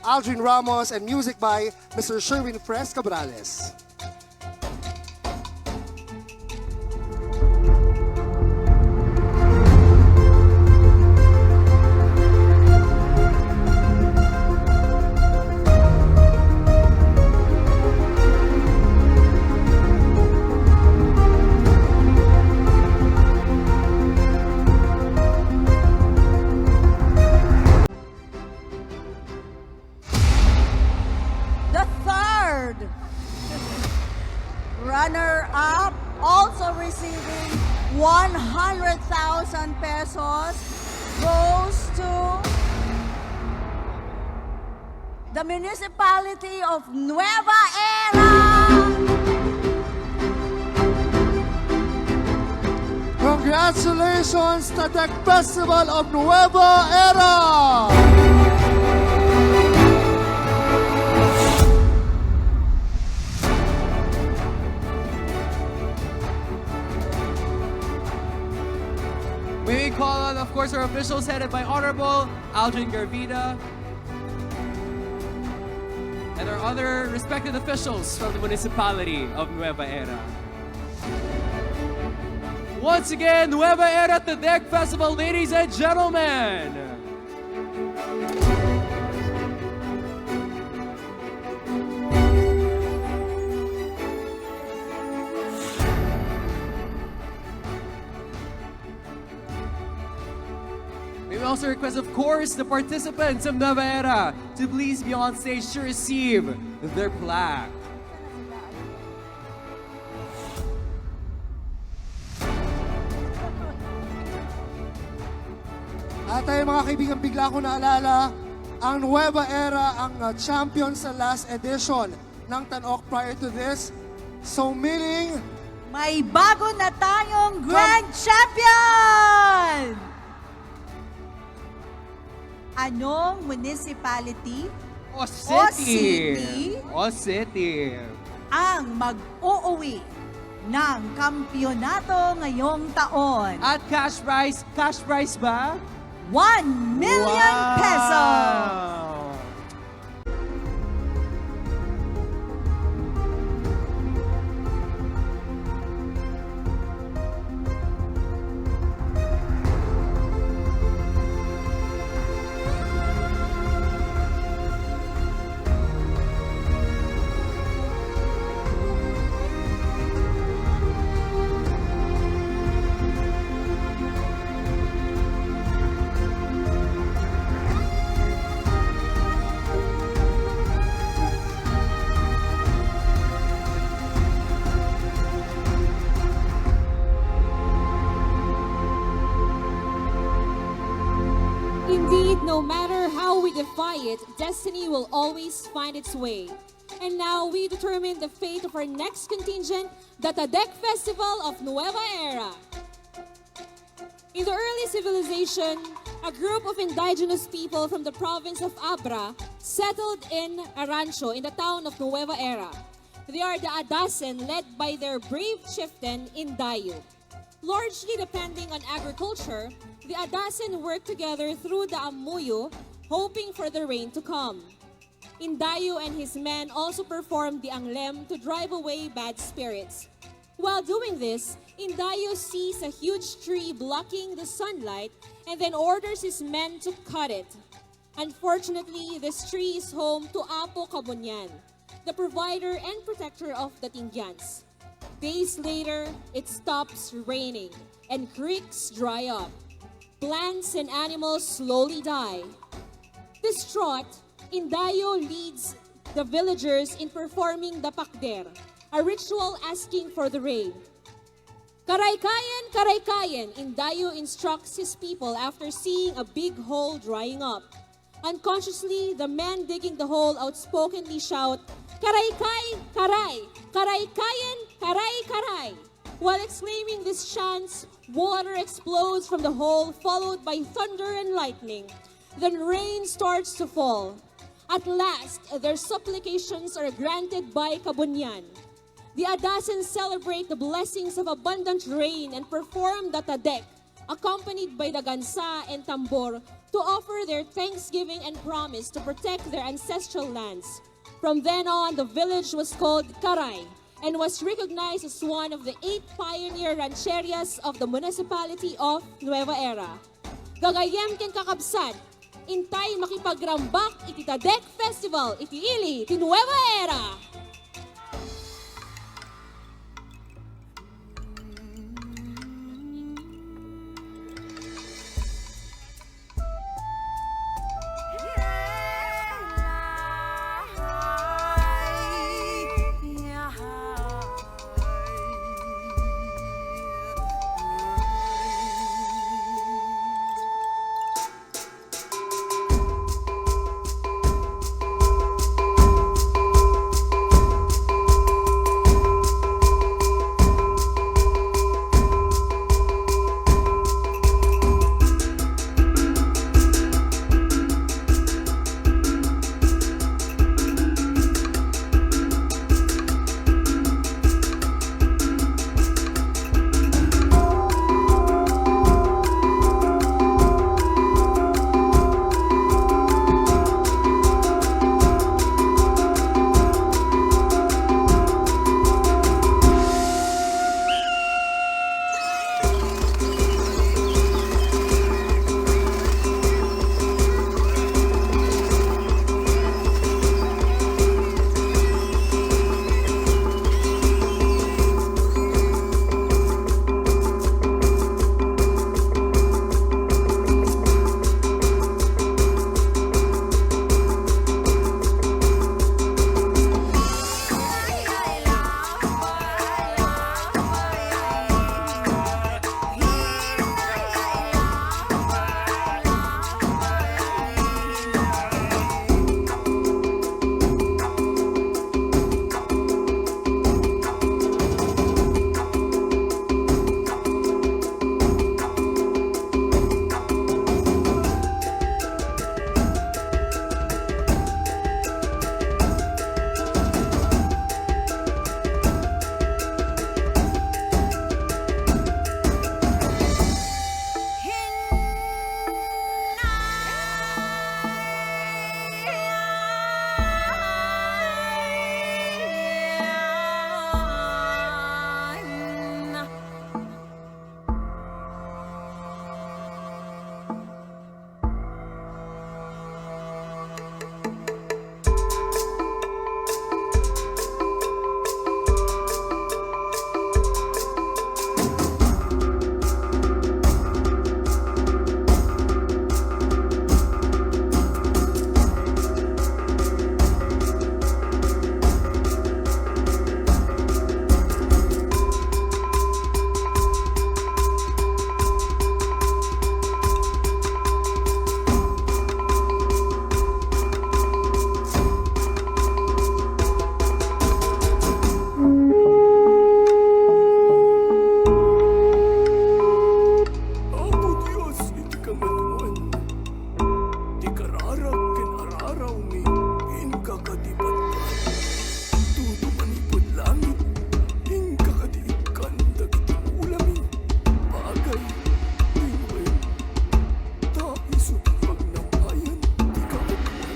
[SPEAKER 3] Aldrin Ramos, and music by Mr. Sherwin Fres Cabrales.
[SPEAKER 4] The third runner-up, also receiving 100,000 pesos, goes to the municipality of Nueva-Era.
[SPEAKER 3] Congratulations to the Festival of Nueva-Era!
[SPEAKER 1] We call on, of course, our officials headed by Honorable Aldrin Garvida and our other respected officials from the municipality of Nueva-Era. Once again, Nueva-Era PIDDIG Festival, ladies and gentlemen! We also request, of course, the participants of Nueva-Era to please be on stage to receive their plaque.
[SPEAKER 3] At tayo mga kaibigan, bigla ko naalala, ang Nueva-Era ang champion sa last edition ng Tanok prior to this. So meaning,
[SPEAKER 5] May bago na tayong Grand Champion! Anong municipality
[SPEAKER 1] O City!
[SPEAKER 5] city?
[SPEAKER 1] O City!
[SPEAKER 5] ang mag-uuwi ng kampyonato ngayong taon?
[SPEAKER 1] At cash prize ba?
[SPEAKER 4] 1 million pesos.
[SPEAKER 2] Indeed, no matter how we defy it, destiny will always find its way. And now we determine the fate of our next contingent, the PIDDIG Festival of Nueva-Era. In the early civilization, a group of indigenous people from the province of Abra settled in a rancho in the town of Nueva-Era. They are the Adasen, led by their brave chieftain Indayo. Largely depending on agriculture, the Adasen worked together through the Amuyo, hoping for the rain to come. Indayo and his men also performed the Anglem to drive away bad spirits. While doing this, Indayo sees a huge tree blocking the sunlight and then orders his men to cut it. Unfortunately, this tree is home to Apo Kabunyan, the provider and protector of the Tingyans. Days later, it stops raining and creeks dry up. Plants and animals slowly die. Distraught, Indayo leads the villagers in performing the pakder, a ritual asking for the rain. Karaykayan, karaykayan, Indayo instructs his people after seeing a big hole drying up. Unconsciously, the men digging the hole outspokenly shout, "Karaykay, karay! Karaykayan, karay, karay!" While exclaiming these chants, water explodes from the hole, followed by thunder and lightning. Then rain starts to fall. At last, their supplications are granted by Kabunyan. The Adasen celebrate the blessings of abundant rain and perform the PIDDIG, accompanied by the gansa and tambor, to offer their thanksgiving and promise to protect their ancestral lands. From then on, the village was called Karay and was recognized as one of the 8 pioneer rancherias of the municipality of Nueva-Era. Gagayem ken kakabsat, intay makipagrambak iti PIDDIG Festival iti ili ti Nueva-Era.
[SPEAKER 11] kakadibatkan. Tuto manipod langit, ing kakadiikan, dagitang ulamin. Bagay, tingway, taisot pagnamayan, di ka upuan.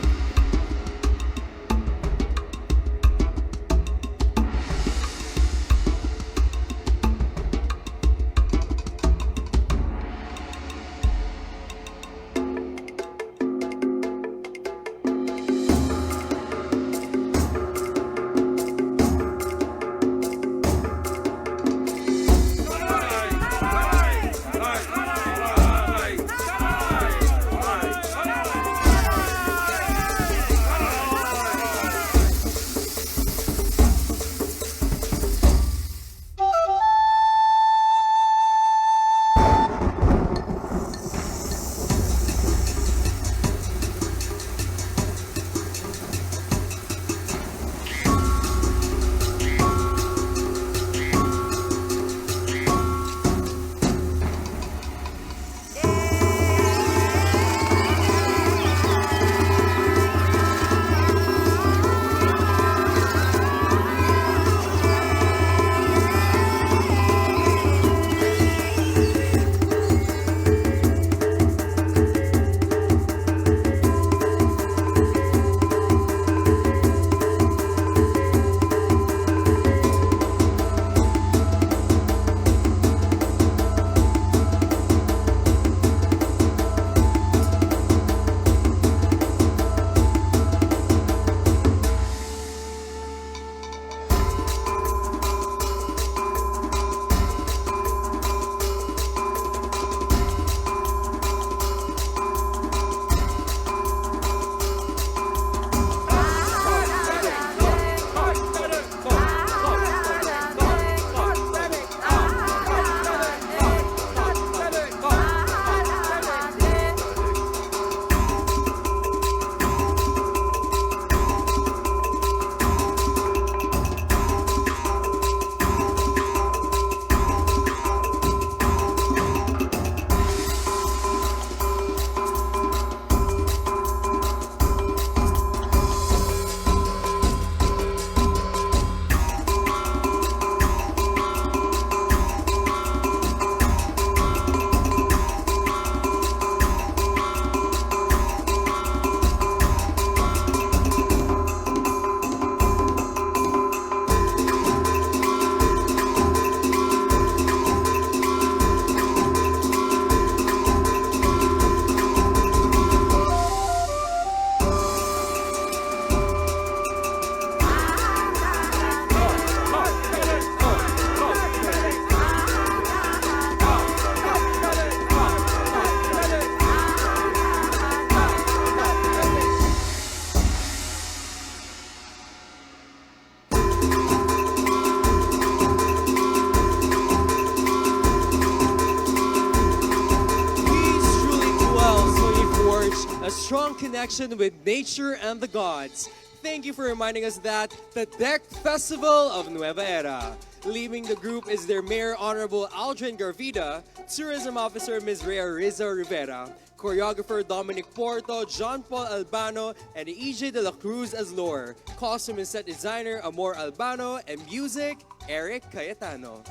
[SPEAKER 1] strong connection with nature and the gods. Thank you for reminding us that the Deck Festival of Nueva-Era. Leading the group is their Mayor Honorable Aldrin Garvida, Tourism Officer Ms. Rhea Rizzo Rivera, Choreographer Dominic Porto, John Paul Albano, and EJ De La Cruz as lore, Costume and Set Designer Amor Albano, and Music, Eric Cayetano.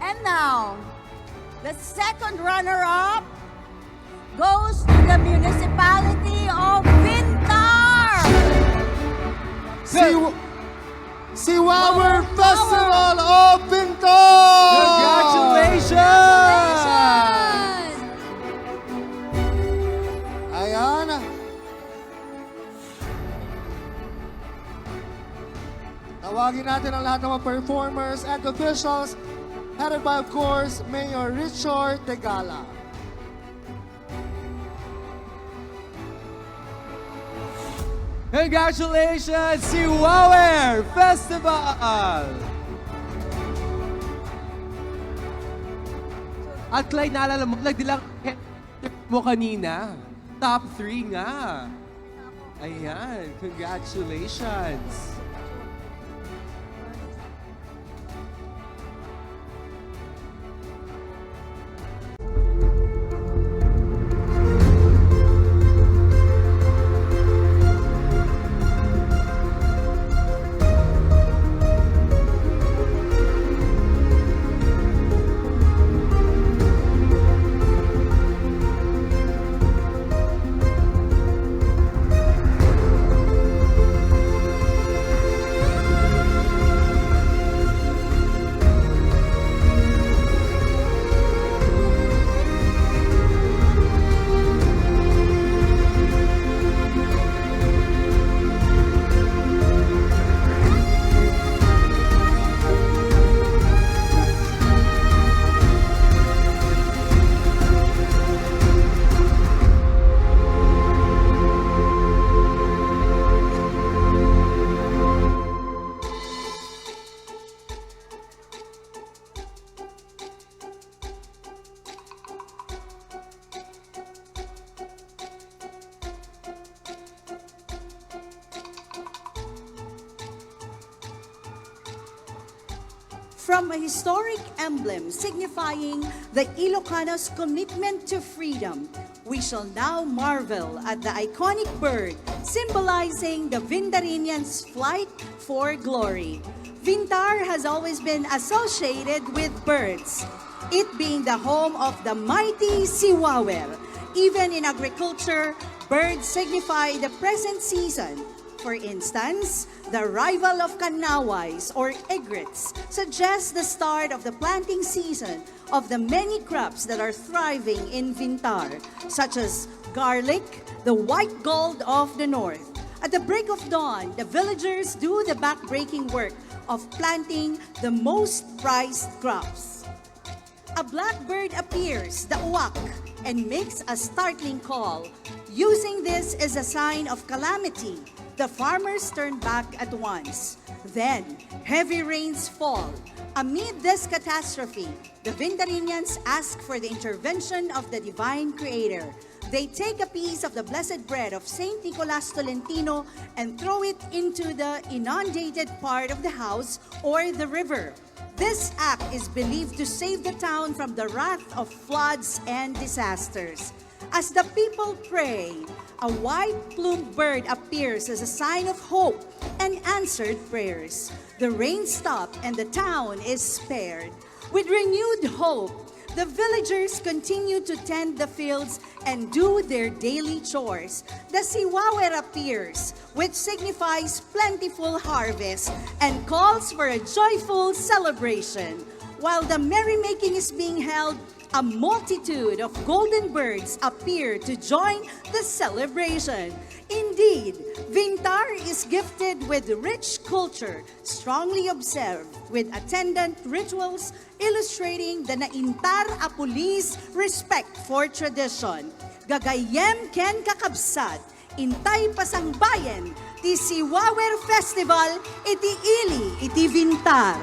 [SPEAKER 12] And now, the second runner-up goes to the municipality of VINTAR!
[SPEAKER 3] Siwawer Festival of VINTAR!
[SPEAKER 1] Congratulations!
[SPEAKER 3] Ayan. Tawagin natin ang lahat ng mga performers and officials, headed by, of course, Mayor Richard Tegala.
[SPEAKER 1] Congratulations, Siwawer Festival! At Clyde, naalala mo, nagdilang mo kanina. Top 3 nga. Ayan, congratulations.
[SPEAKER 5] From a historic emblem signifying the Ilocanos' commitment to freedom, we shall now marvel at the iconic bird symbolizing the Vintarinians' flight for glory. Vintar has always been associated with birds, it being the home of the mighty Siwawer. Even in agriculture, birds signify the present season. For instance, the arrival of kanaways or egrets suggests the start of the planting season of the many crops that are thriving in Vintar, such as garlic, the white gold of the north. At the break of dawn, the villagers do the back-breaking work of planting the most prized crops. A blackbird appears, the uwak, and makes a startling call. Using this as a sign of calamity, the farmers turn back at once. Then, heavy rains fall. Amid this catastrophe, the Vintarinians ask for the intervention of the divine creator. They take a piece of the blessed bread of Saint Nicolas Tolentino and throw it into the inundated part of the house or the river. This act is believed to save the town from the wrath of floods and disasters. As the people pray, a white-plumed bird appears as a sign of hope and answered prayers. The rain stopped and the town is spared. With renewed hope, the villagers continue to tend the fields and do their daily chores. The Siwawer appears, which signifies plentiful harvest and calls for a joyful celebration. While the merrymaking is being held, a multitude of golden birds appear to join the celebration. Indeed, Vintar is gifted with rich culture, strongly observed, with attendant rituals illustrating the naintar apulis respect for tradition. Gagayem ken kakabsat, intay pasangbayan, ti Siwawer Festival, iti ili, iti Vintar.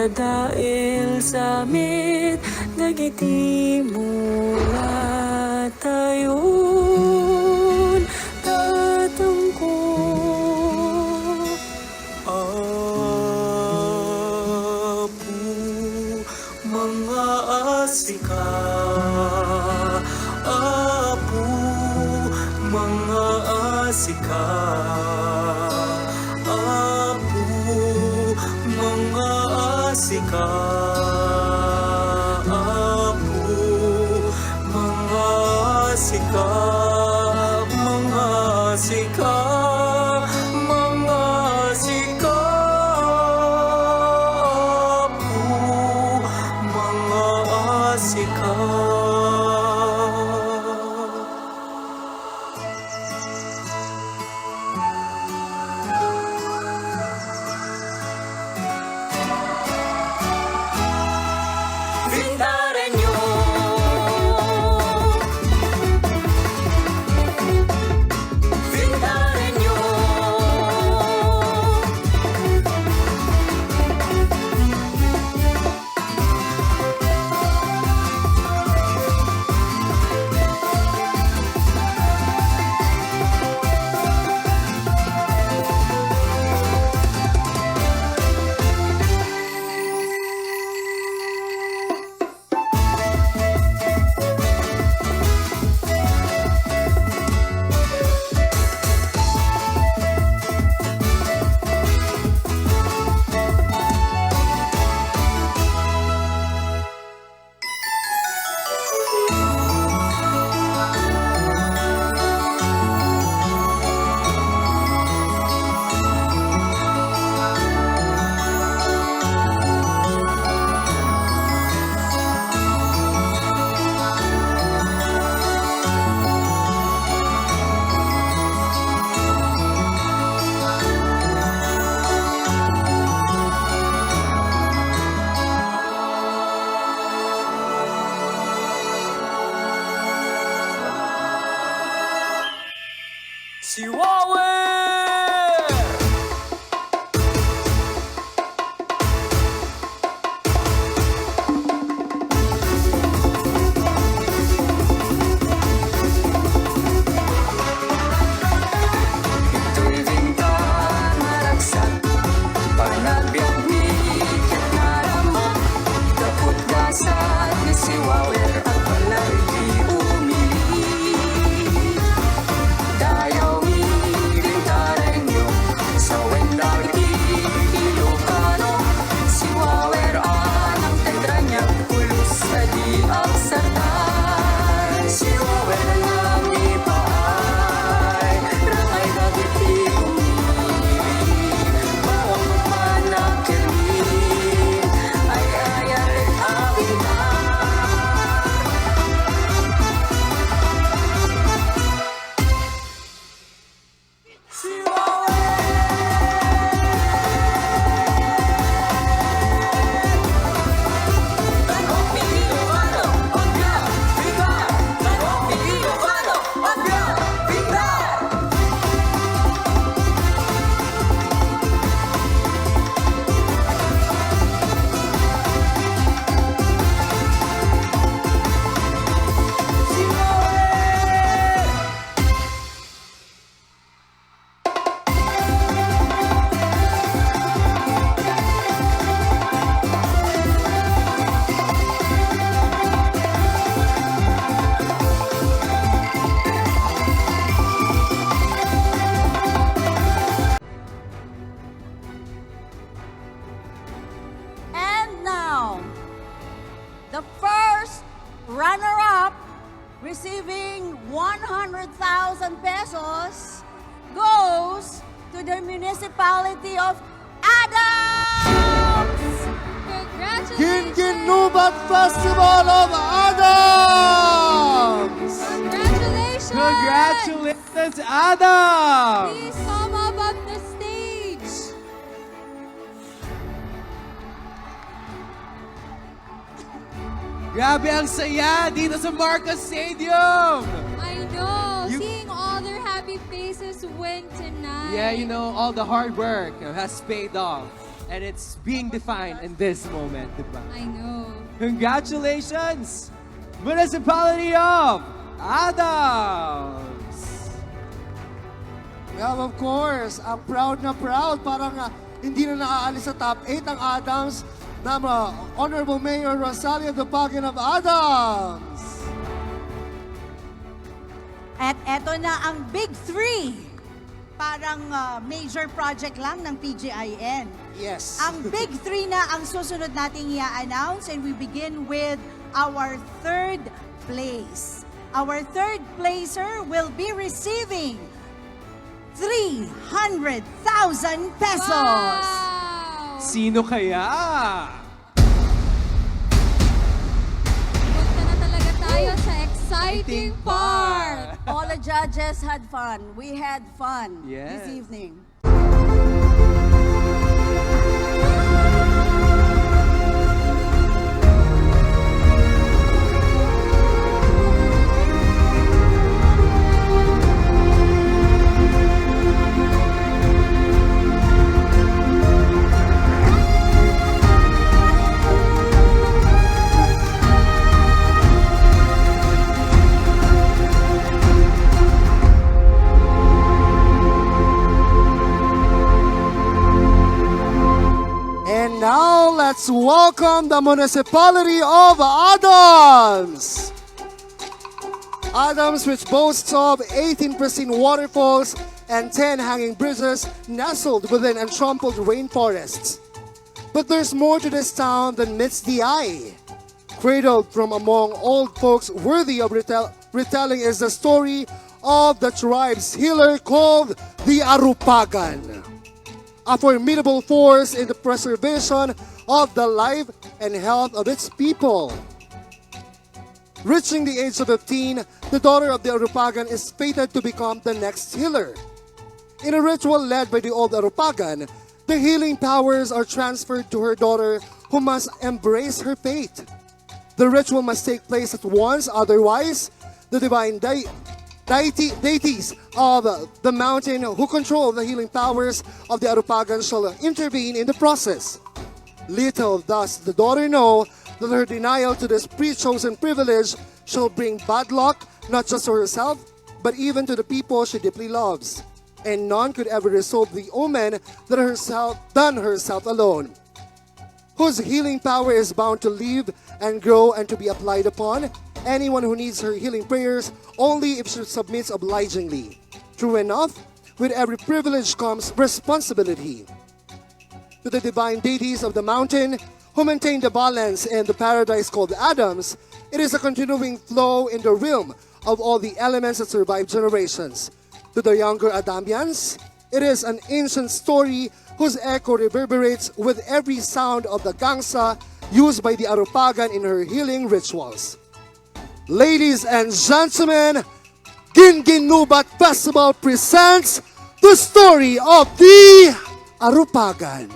[SPEAKER 10] dahil sa amin nagiti mula tayon tatangko. Apo mga asika, apo mga asika, apo mga asika, apo mga asika, mga asika, mga asika, apo mga asika. Vintareño, Vintareño, si Wawe. Ito'y vintar maragsak, panagbiag ni Kitarama, kaput dasat ni si Wawer at palay di umili. Dayaw ni Vintareño sa wendang Ilocano, si Wawer anang tendra niya pulos sa di ang sartan. Si Wawer nang ipaay, rangay dagiti umili, bawang magmanakirmin, ay ayarit avintar. Si
[SPEAKER 12] And now, the first runner-up receiving 100,000 pesos goes to the municipality of Adams!
[SPEAKER 2] Congratulations!
[SPEAKER 3] Ginginubat Festival of Adams!
[SPEAKER 2] Congratulations!
[SPEAKER 1] Congratulations, Adam!
[SPEAKER 2] Please come up on the stage.
[SPEAKER 1] Grabe ang saya dito sa Marcos Stadium!
[SPEAKER 2] I know.
[SPEAKER 1] You-
[SPEAKER 2] Seeing all their happy faces win tonight.
[SPEAKER 1] Yeah, you know, all the hard work has paid off. And it's being defined in this moment, di ba?
[SPEAKER 2] I know.
[SPEAKER 1] Congratulations, Municipality of Adams!
[SPEAKER 3] Well, of course, ang proud na proud. Parang hindi na naaalis sa top 8 ang Adams na Honorable Mayor Rosalia Dupagan of Adams.
[SPEAKER 5] At eto na ang Big 3. Parang major project lang ng PGIN.
[SPEAKER 3] Yes.
[SPEAKER 5] Ang Big 3 na ang susunod nating i-announce, and we begin with our third place. Our third placer will be receiving 300,000 pesos.
[SPEAKER 2] Wow!
[SPEAKER 1] Sino kaya?
[SPEAKER 2] Punta na talaga tayo sa exciting part.
[SPEAKER 12] All the judges had fun. We had fun
[SPEAKER 1] Yes.
[SPEAKER 12] this evening.
[SPEAKER 3] And now, let's welcome the Municipality of Adams! Adams, which boasts of 18 pristine waterfalls and 10 hanging bridges nestled within untrampled rainforests. But there's more to this town than meets the eye. Cradled from among old folks worthy of retelling is the story of the tribe's healer called the Arupagan, a formidable force in the preservation of the life and health of its people. Reaching the age of 15, the daughter of the Arupagan is fated to become the next healer. In a ritual led by the old Arupagan, the healing powers are transferred to her daughter, who must embrace her fate. The ritual must take place at once, otherwise, the divine deities of the mountain who control the healing powers of the Arupagan shall intervene in the process. Little does the daughter know that her denial to this pre-chosen privilege shall bring bad luck not just to herself, but even to the people she deeply loves. And none could ever resolve the omen that done herself alone, whose healing power is bound to live and grow and to be applied upon anyone who needs her healing prayers only if she submits obligingly. True enough, with every privilege comes responsibility. To the divine deities of the mountain, who maintain the balance in the paradise called Adams, it is a continuing flow in the realm of all the elements that survive generations. To the younger Adamians, it is an ancient story whose echo reverberates with every sound of the gangsa used by the Arupagan in her healing rituals. Ladies and gentlemen, Ginginubat Festival presents the story of the Arupagan.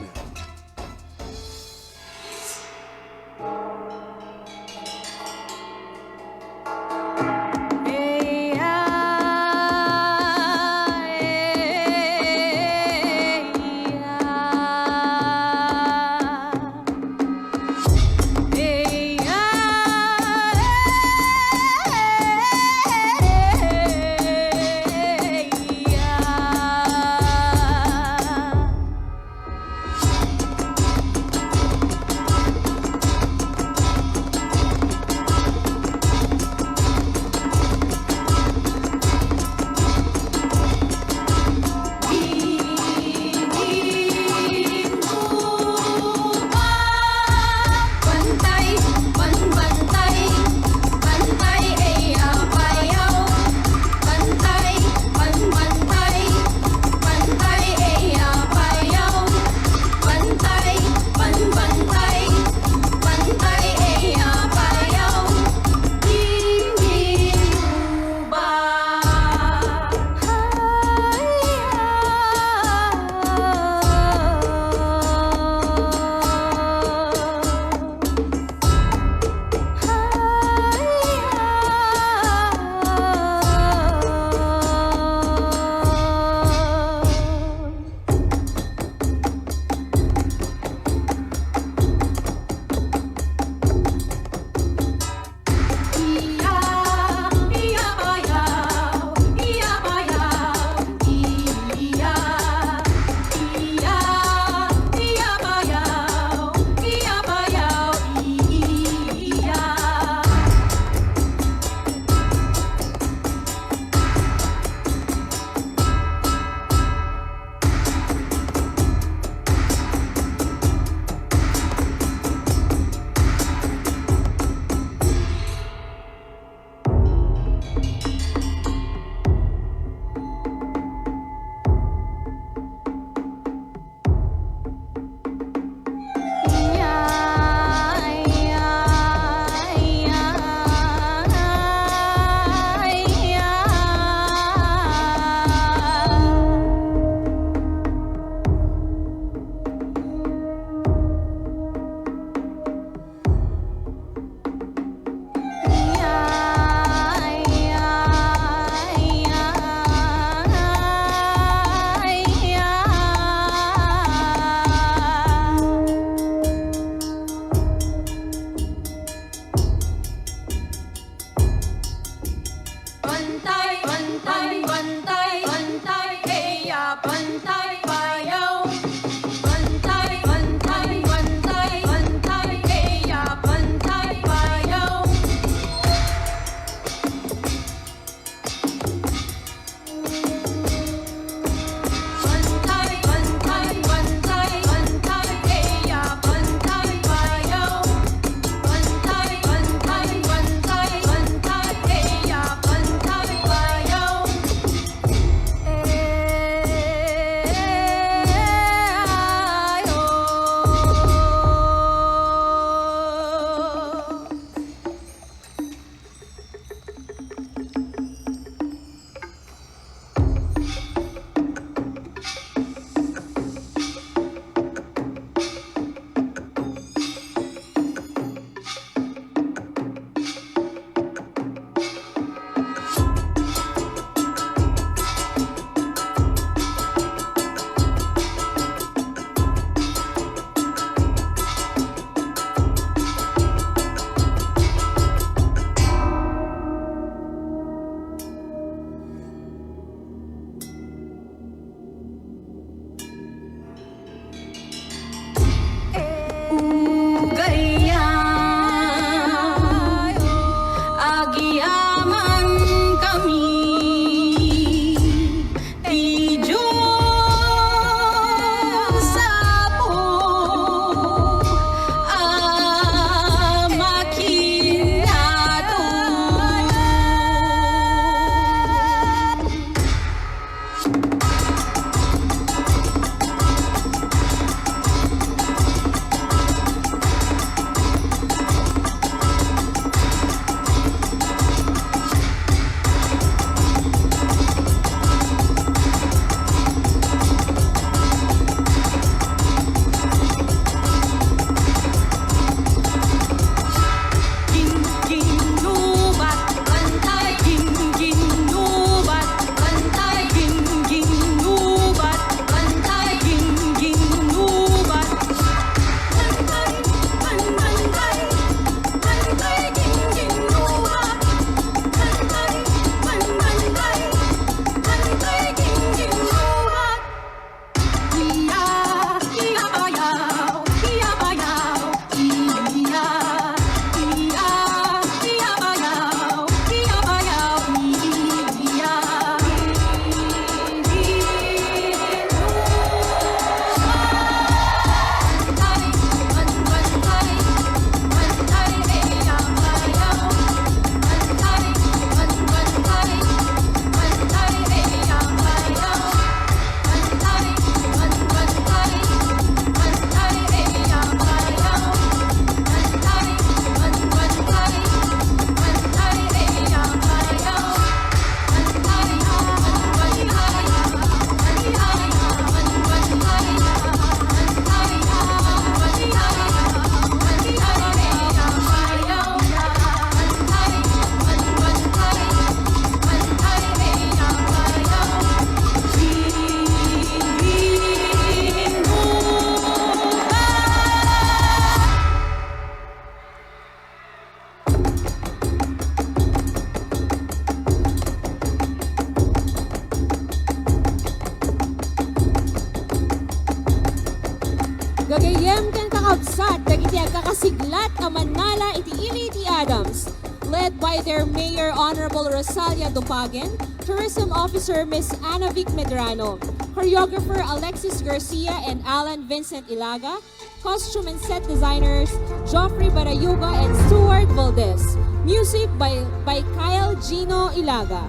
[SPEAKER 2] lahat, dagiti agkakasiglat a Manala iti Ili iti Adams. Led by their Mayor Honorable Rosalia Dupagen, Tourism Officer Ms. Ana Vic Medrano, Choreographer Alexis Garcia and Alan Vincent Ilaga, Costume and Set Designers Joffrey Barayuga and Stuart Valdez. Music by Kyle Gino Ilaga.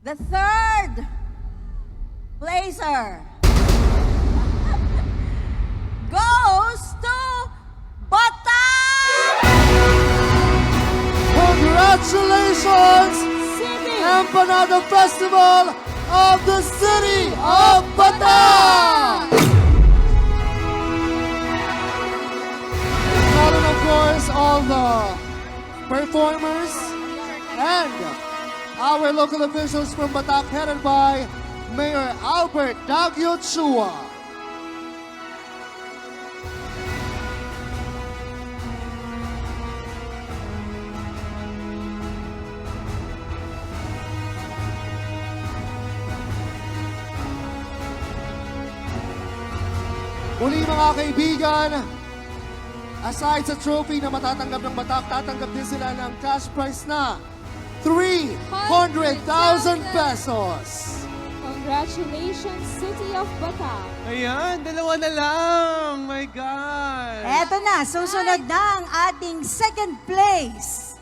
[SPEAKER 12] The third placer goes to BATAC!
[SPEAKER 3] Congratulations! Empanada Festival of the City of BATAC! And of course, all the performers and our local officials from BATAC headed by Mayor Albert Dagyo Chua. Muli mga kaibigan, aside sa trophy na matatanggap ng BATAC, tatanggap din sila ng cash prize na 300,000 pesos.
[SPEAKER 2] Congratulations, City of BATAC.
[SPEAKER 1] Ayan, dalawa na lang. My God.
[SPEAKER 5] Eto na, susunod na ang ating second place.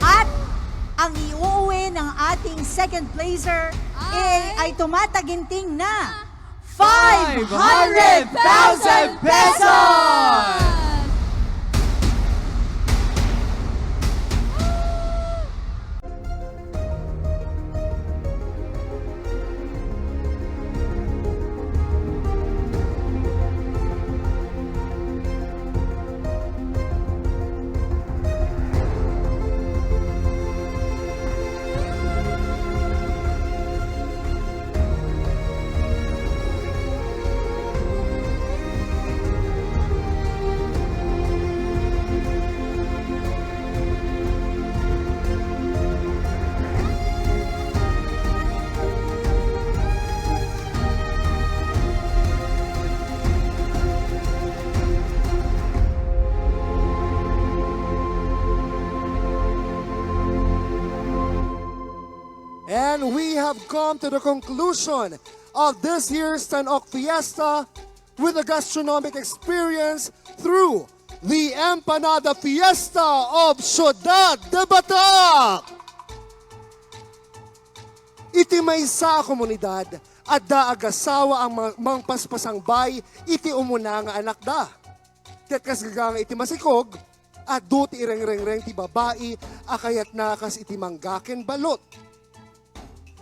[SPEAKER 5] At ang iuuwi ng ating second placer ay tumataginting na 500,000 pesos!
[SPEAKER 3] And we have come to the conclusion of this year's Tanok Fiesta with a gastronomic experience through the Empanada Fiesta of Ciudad de Batac. Iti may sa komunidad at daagasawa ang mangpaspasang bay iti umuna nga anak da. Ket kasgagang iti masikog at duti ireng-reng-reng ti babae akayat nakas iti manggaken balot.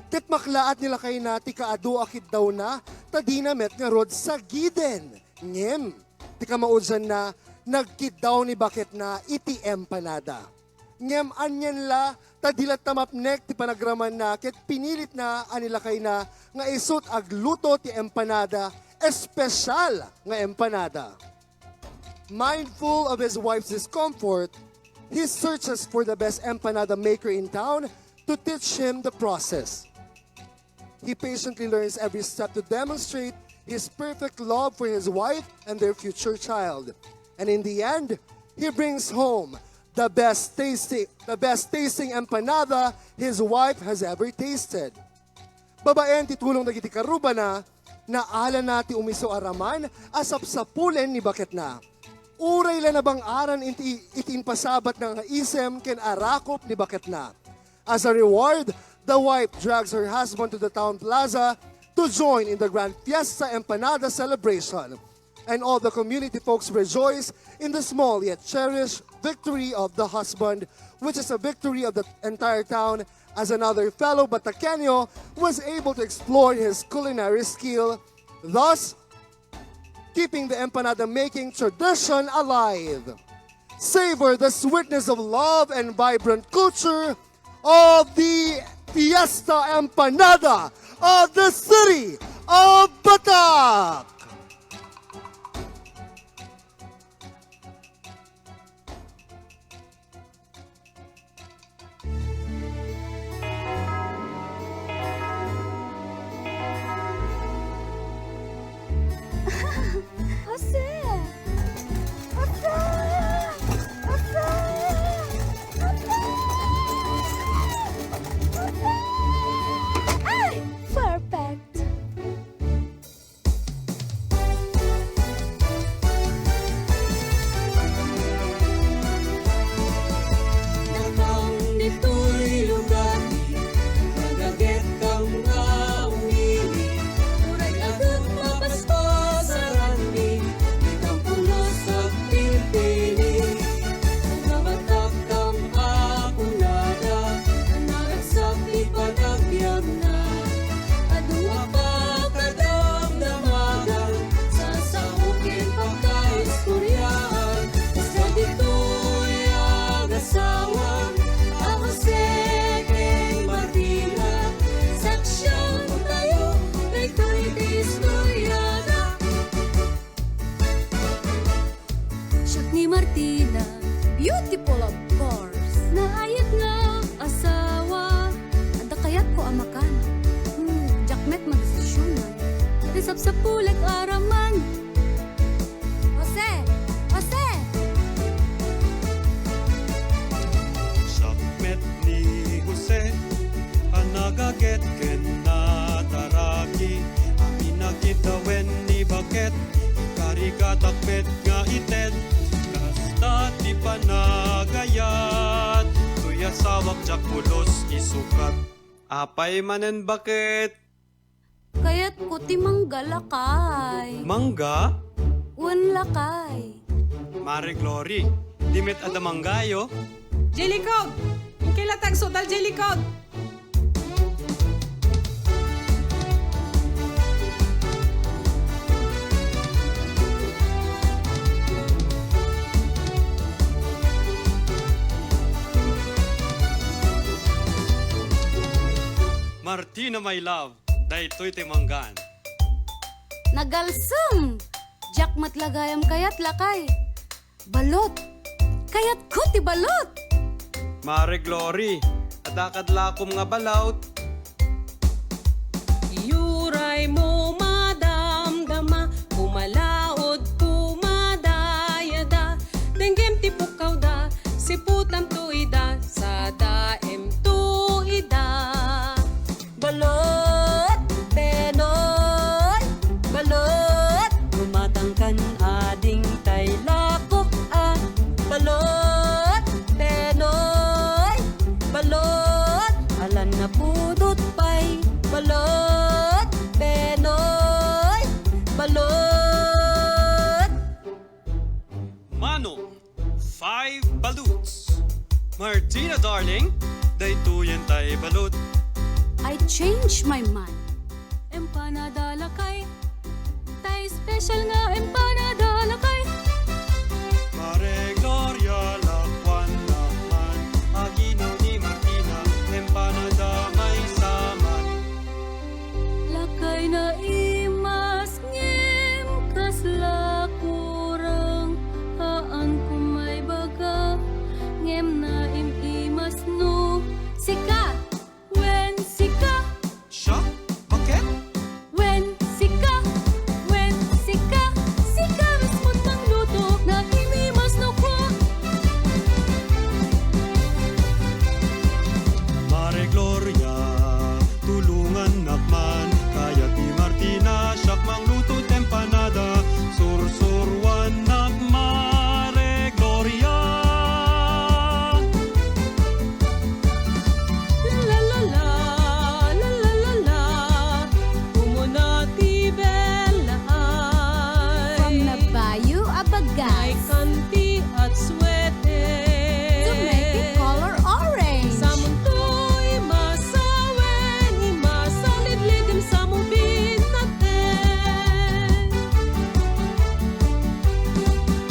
[SPEAKER 3] Ket maklaat nila kay na ti kaadu akit daw na ta dinamet nga rod sa giden. Ngem, ti kamaudsan na nagkid daw ni bakit na iti empanada. Ngem anyan la ta dilat tamapnek ti panagraman na ket pinilit na anila kay na nga isut agluto ti empanada, espesyal nga empanada. Mindful of his wife's discomfort, he searches for the best empanada maker in town to teach him the process. He patiently learns every step to demonstrate his perfect love for his wife and their future child. And in the end, he brings home the best tasting empanada his wife has ever tasted. Babaen titulong dagiti karuba na naala nati umiso araman asap sapulen ni bakit na. Uray la na bang aran itin pasabat ng isem ken arakop ni bakit na. As a reward, the wife drags her husband to the town plaza to join in the grand fiesta empanada celebration. And all the community folks rejoice in the small yet cherished victory of the husband, which is a victory of the entire town, as another fellow Bataqueño was able to explore his culinary skill, thus keeping the empanada making tradition alive. Savor the sweetness of love and vibrant culture of the Fiesta Empanada of the City of Batac.
[SPEAKER 13] Usap sa pulag araman. Jose! Jose!
[SPEAKER 10] Sakmet ni Jose, anagaget ken na taraki. Amin nakitawen ni Baket, ikarigatakpet nga ited. Kasta ti panagayat, tuya sawak jakulos isukat. Apay manen Baket?
[SPEAKER 13] Kaya't kuti mangga lakay.
[SPEAKER 10] Mangga?
[SPEAKER 13] Wan lakay.
[SPEAKER 10] Mare Glory, dimit ada manggayo.
[SPEAKER 4] Jelikog! Yung kilatag sudal Jelikog!
[SPEAKER 10] Martina, my love, daytoy ti manggan.
[SPEAKER 13] Nagalsam! Jack matlagayam kayat lakay. Balot! Kayat kuti balot!
[SPEAKER 10] Mare Glory, adakad lakom nga balaut.
[SPEAKER 4] Yuray mo madamdama, pumalaod pumadayada. Denggem ti pukaw da, siputam tuida, sa daem tuida.
[SPEAKER 12] Balot, Penoy, balot, gumatangkan ading taylakok ah. Balot, Penoy, balot, alan na pudot pay. Balot, Penoy, balot.
[SPEAKER 10] Mano, 5 baluts. Martina, darling, daytoyen tay balut.
[SPEAKER 13] I changed my mind. Empanada lakay. Tay special nga empanada lakay.
[SPEAKER 10] Mare Gloria, lakwan lakman, aginaw ni Martina, empanada may saman.
[SPEAKER 13] Lakay na imas ngem kasla kurang haan kumay baga ngem na imas no sika when sika
[SPEAKER 10] Siya? Bakit?
[SPEAKER 13] when sika sika mismo ng luto na imimas no ko.
[SPEAKER 10] Mare Gloria, tulungan nakman, kaya di Martina, siyak mang luto tempanada, sursurwan nak Mare Gloria.
[SPEAKER 4] La la la, la la la la, umunati bella ay.
[SPEAKER 13] From Nabayo
[SPEAKER 4] Ay
[SPEAKER 13] Abagay
[SPEAKER 4] kanti at swete.
[SPEAKER 13] to make it color orange.
[SPEAKER 4] Sa munto'y masawen, imasalidlidim sa mong binaten.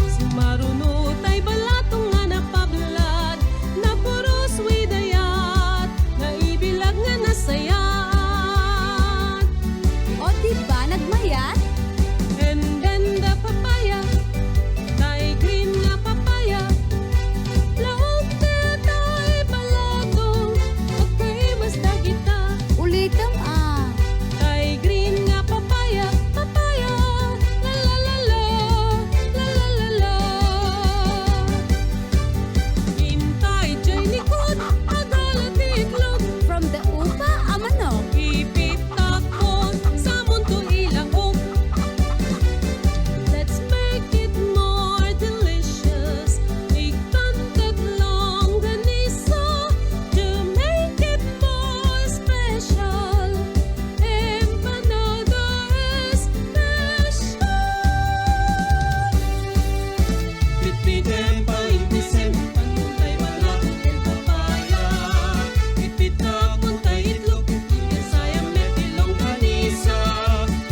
[SPEAKER 4] Si marunot ay balatong nga napablad, na puros widayat, na ibilag nga nasayat.
[SPEAKER 13] O diba nagmayat?
[SPEAKER 4] And then the papaya, tay green nga papaya. Laog na tay balatong, pagkaimas na kita.
[SPEAKER 13] Ulitam ah.
[SPEAKER 4] Tay green nga papaya, papaya. La la la la, la la la la. Hintay dyan likod, adalat itlog.
[SPEAKER 13] From the upa a manok.
[SPEAKER 4] Ipitak ko sa mundo ilaog. Let's make it more delicious. Ikantat lang ganisa to make it more special. Empanada special. Bitbitem paintisem, panuntay malak, el papaya. Bitbitak muntay itlog, inyasayam met ilong kanisa.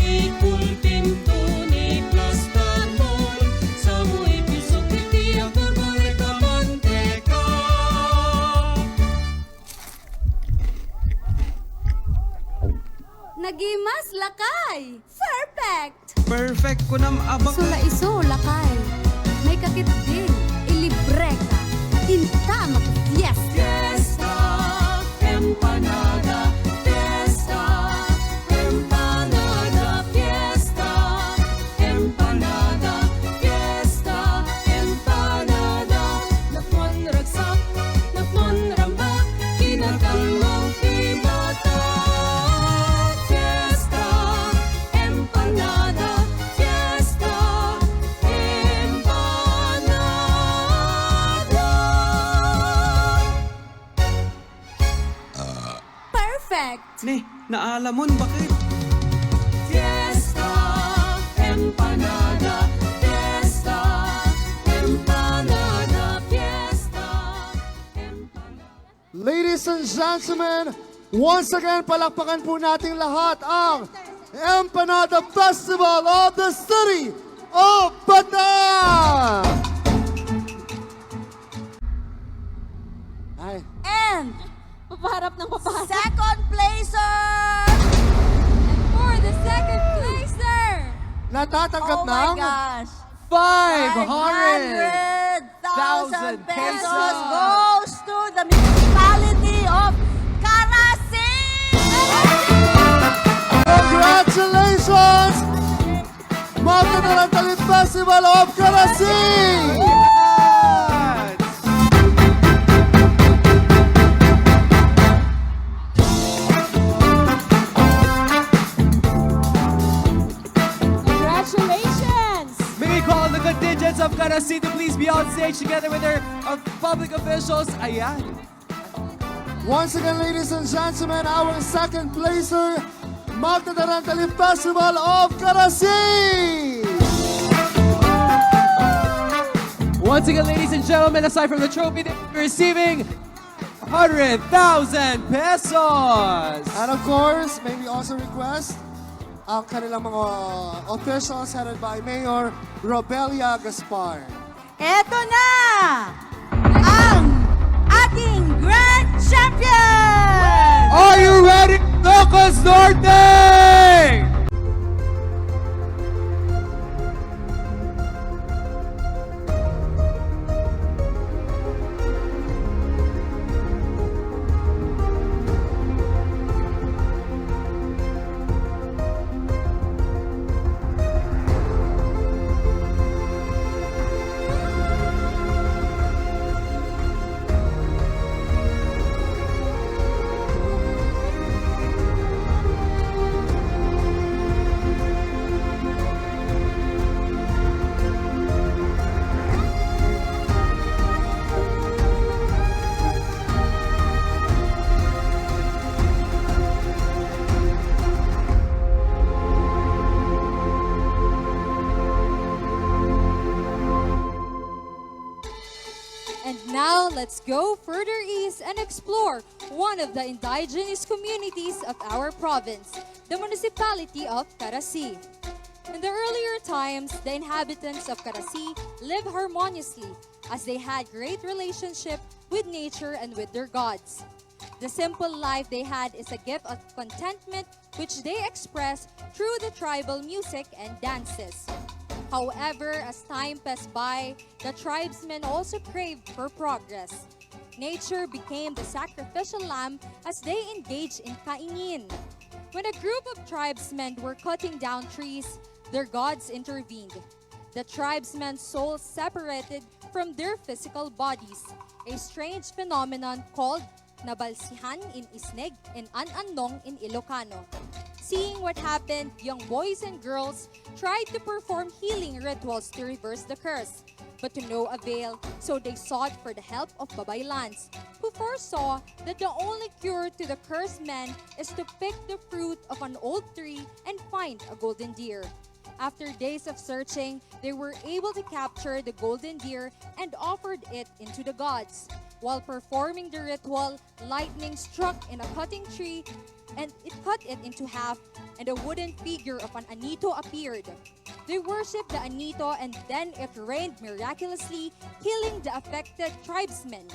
[SPEAKER 4] Ikultim to ni plastaton, sa muy piso titiyak borboreka manteca.
[SPEAKER 13] Nagimas lakay. Perfect.
[SPEAKER 10] Perfect ko na maabang.
[SPEAKER 13] Sula iso lakay. May kakit din. Ilibre ka. Inta mag-fiesta.
[SPEAKER 4] Fiesta, empanada, fiesta, empanada, fiesta.
[SPEAKER 13] Perfect!
[SPEAKER 10] Ni, naalamon, bakit?
[SPEAKER 4] Fiesta, empanada, fiesta, empanada, fiesta, empanada.
[SPEAKER 3] Ladies and gentlemen, once again, palakpakan po natin lahat ang Empanada Festival of the City of BATAC! Ay,
[SPEAKER 2] And papaharap ng papaharap.
[SPEAKER 13] Second placer! For the second placer!
[SPEAKER 3] natatanggap
[SPEAKER 13] Oh my
[SPEAKER 3] ng
[SPEAKER 13] gosh!
[SPEAKER 1] 500,000
[SPEAKER 13] 500,000 pesos
[SPEAKER 1] pesos
[SPEAKER 13] goes to the municipality of CARASI!
[SPEAKER 3] Congratulations! Magtatarantali Festival of CARASI!
[SPEAKER 2] Congratulations!
[SPEAKER 1] May we call the contingents of CARASI to please be on stage together with their public officials. Ayan.
[SPEAKER 3] Once again, ladies and gentlemen, our second placer, Magtatarantali Festival of CARASI!
[SPEAKER 1] Once again, ladies and gentlemen, aside from the trophy, they're receiving 100,000 pesos.
[SPEAKER 3] And of course, may we also request ang kanilang mga officials headed by Mayor Robelia Gaspar.
[SPEAKER 5] Eto na ang ating Grand Champion!
[SPEAKER 1] Are you ready, Ilocos Norte?
[SPEAKER 14] And now, let's go further east and explore one of the indigenous communities of our province, the municipality of CARASI. In the earlier times, the inhabitants of CARASI lived harmoniously as they had great relationship with nature and with their gods. The simple life they had is a gift of contentment which they express through the tribal music and dances. However, as time passed by, the tribesmen also craved for progress. Nature became the sacrificial lamb as they engaged in kainin. When a group of tribesmen were cutting down trees, their gods intervened. The tribesmen's souls separated from their physical bodies, a strange phenomenon called nabalsihan in Isneg and ananong in Ilocano. Seeing what happened, young boys and girls tried to perform healing rituals to reverse the curse, but to no avail, so they sought for the help of babaylans, who foresaw that the only cure to the cursed men is to pick the fruit of an old tree and find a golden deer. After days of searching, they were able to capture the golden deer and offered it into the gods. While performing the ritual, lightning struck in a cutting tree and it cut it into half, and a wooden figure of an anito appeared. They worshipped the anito and then it rained miraculously, healing the affected tribesmen.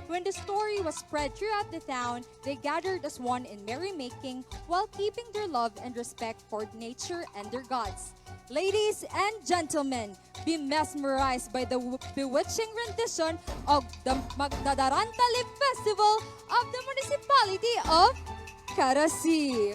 [SPEAKER 14] When the story was spread throughout the town, they gathered as one in merrymaking while keeping their love and respect for nature and their gods. Ladies and gentlemen, be mesmerized by the bewitching rendition of the Magdadarantali Festival of the municipality of CARASI.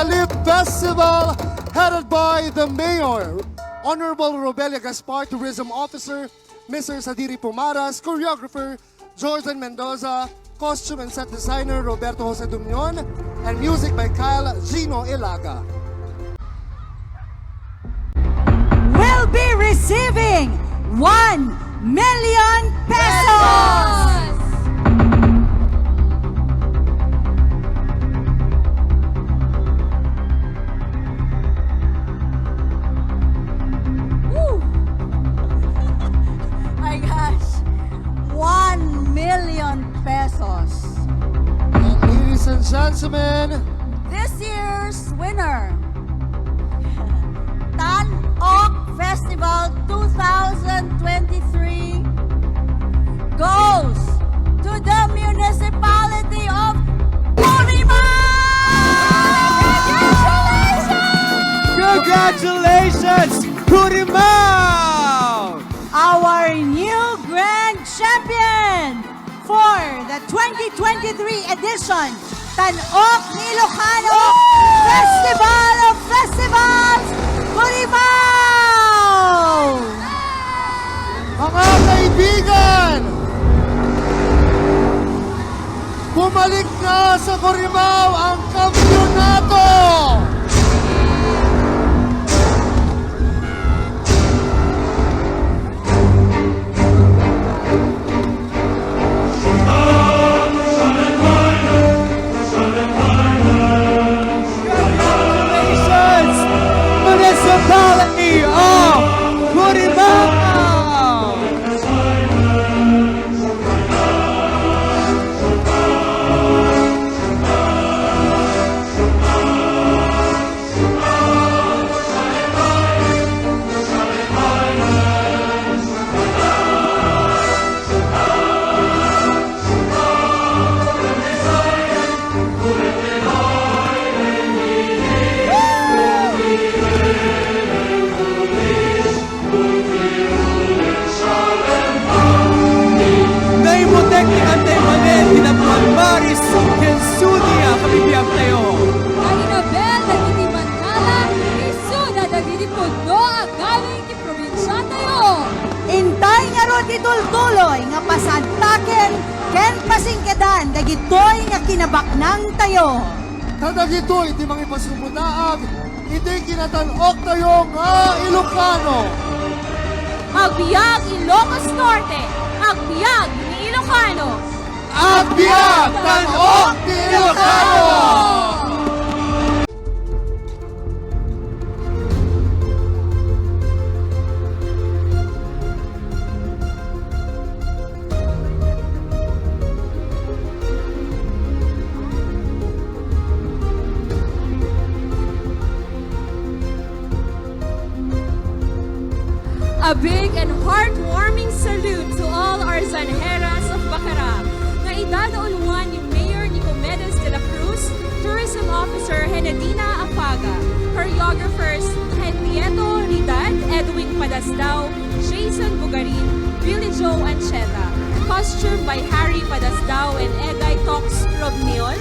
[SPEAKER 3] Talib Festival, headed by the Mayor, Honorable Robelia Gaspar, Tourism Officer, Mr. Sadiri Pumaras, Choreographer, Jordan Mendoza, Costume and Set Designer, Roberto Jose Dumnion, and music by Kyle Gino Ilaga.
[SPEAKER 5] Will be receiving 1 million pesos! My gosh, 1 million pesos.
[SPEAKER 3] Ladies and gentlemen,
[SPEAKER 5] This year's winner, Tan-Ok Festival 2023, goes to the municipality of
[SPEAKER 1] Congratulations, CURRIMAO!
[SPEAKER 5] Our new grand champion for the 2023 edition, Tan-Ok Ilocano Festival of Festivals, CURRIMAO!
[SPEAKER 3] mga kaibigan, bumalik na sa CURRIMAO ang kampiyonato!
[SPEAKER 1] Congratulations, Municipality of CURRIMAO! Naimutek ni Antay Manet, tinapuan Maris, Kensunia, kabibiyag tayo.
[SPEAKER 2] Kainabel, nagitiman kala, iso na nagitipundo ang gaming ki probinsya tayo.
[SPEAKER 5] Intay nga ro titultuloy nga pasantaken ken pasingkedan dagitoy nga kinabaknang tayo.
[SPEAKER 3] Kadagitoy di mga ipasubutaag, iti kinatan-ok tayo nga Ilocano.
[SPEAKER 2] Agbiag Ilocos Norte, agbiag ni Ilocano.
[SPEAKER 3] Agbiag Tan-Ok ni Ilocano!
[SPEAKER 2] A big and heartwarming salute to all our Zanjeras of Bacara na idadauluan ni Mayor Nicomedes de la Cruz, Tourism Officer Henedina Apaga, Choreographers Henrieto Ridad, Edwin Padasdao, Jason Bugarin, Billy Joe Ancheta, Costume by Harry Padasdao and Eday Tox Robniol,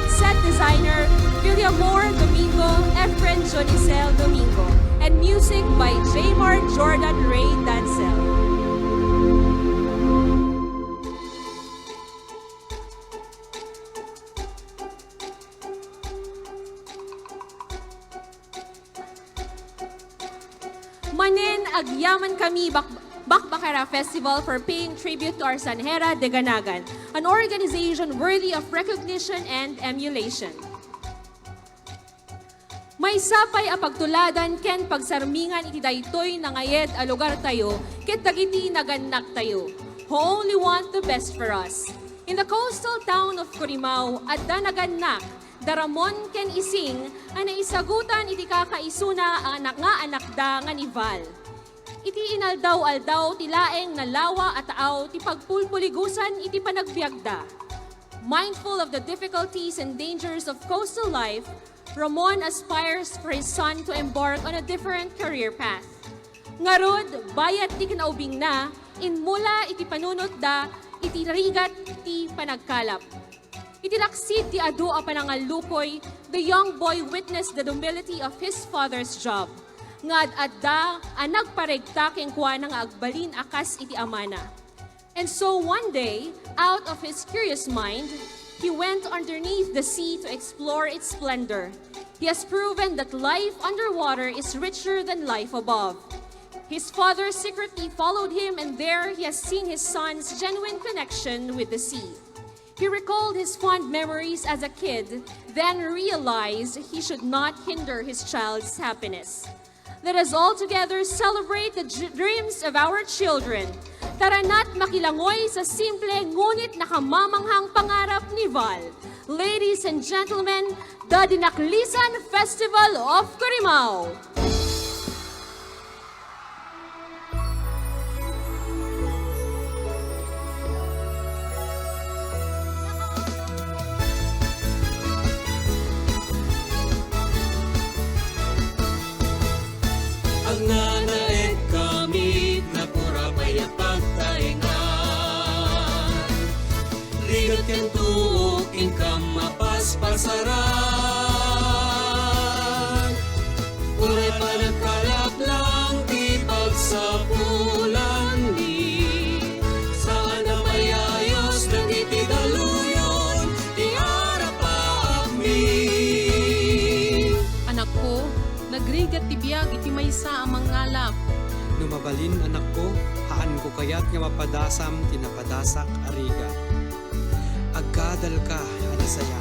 [SPEAKER 2] Set Designer Villamor Domingo, Efren Jonicel Domingo, and music by J. Jordan Ray Dancel. Manen agyaman kami Bakbakara Festival for paying tribute to our Sanjera de Ganagan, an organization worthy of recognition and emulation. May sapay a pagtuladan ken pagsarmingan iti daytoy na ngayed a lugar tayo, ket dagiti naganak tayo, who only want the best for us. In the coastal town of CURRIMAO, adda naganak, daramon ken ising, ana isagutan iti kakaisuna ang anak da nga ni Val. Iti inaldaw-aldaw ti laeng na lawa at taaw ti pagpulpuligusan iti panagbiagda. Mindful of the difficulties and dangers of coastal life, Ramon aspires for his son to embark on a different career path. Ngarod, bayat ti kinaubing na, inmula iti panunot da, iti rigat ti panagkalap.
[SPEAKER 15] Itilaksid ti adu a panangalukoy, the young boy witnessed the humility of his father's job. Ngad adda ang nagparegta king kuha ng agbalin akas iti amana. And so one day, out of his curious mind, he went underneath the sea to explore its splendor. He has proven that life underwater is richer than life above. His father secretly followed him, and there he has seen his son's genuine connection with the sea. He recalled his fond memories as a kid, then realized he should not hinder his child's happiness. Let us all together celebrate the dreams of our children. Tara na't makilangoy sa simple ngunit nakamamanghang pangarap ni Val. Ladies and gentlemen, the Dinaklisan Festival of CURRIMAO.
[SPEAKER 10] Ang nanaig kami na pura paya pagtaingan. Ligat yan tuukin ka mapaspasaran. Uray pa nagkalap lang di pagsapulan ni. Saan na mayayos ng itidaluyon di arapaak mi.
[SPEAKER 4] Anak ko, nagrigat ti biyag iti maysa ang mangalap.
[SPEAKER 16] Numabalin anak ko, haan ko kayat nga mapadasam tinapadasak ariga. Agkadal ka, alasaya.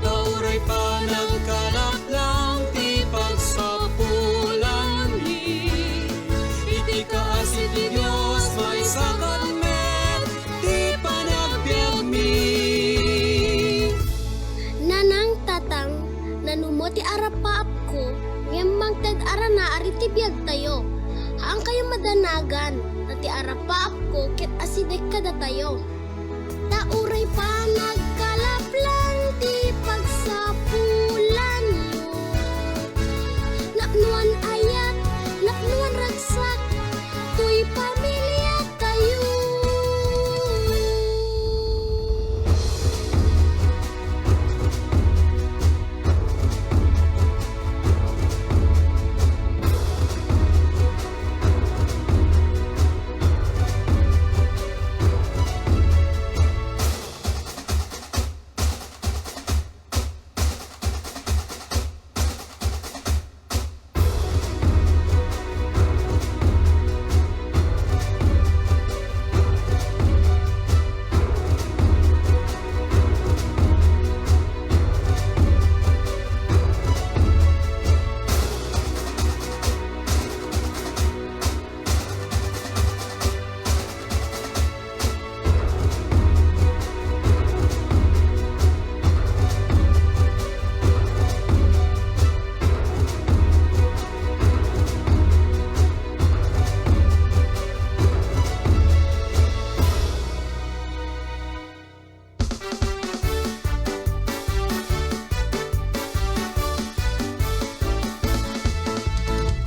[SPEAKER 10] Nauray pa nagkalap lang ti pagsapulan ni. Iti kaasit ni Diyos may sakat met ti panagbiag mi.
[SPEAKER 17] Nanang tatang, nanumo ti arapaap ko, ngemmang tag-arana ari ti biyag tayo. Haang kayo madanagan, na ti arapaap ko ket asidek kada tayo. Nauray pa nagkalap lang ti pagsapulan yo. Napnuan ayat, napnuan ragsak, tuy pamilya tayo.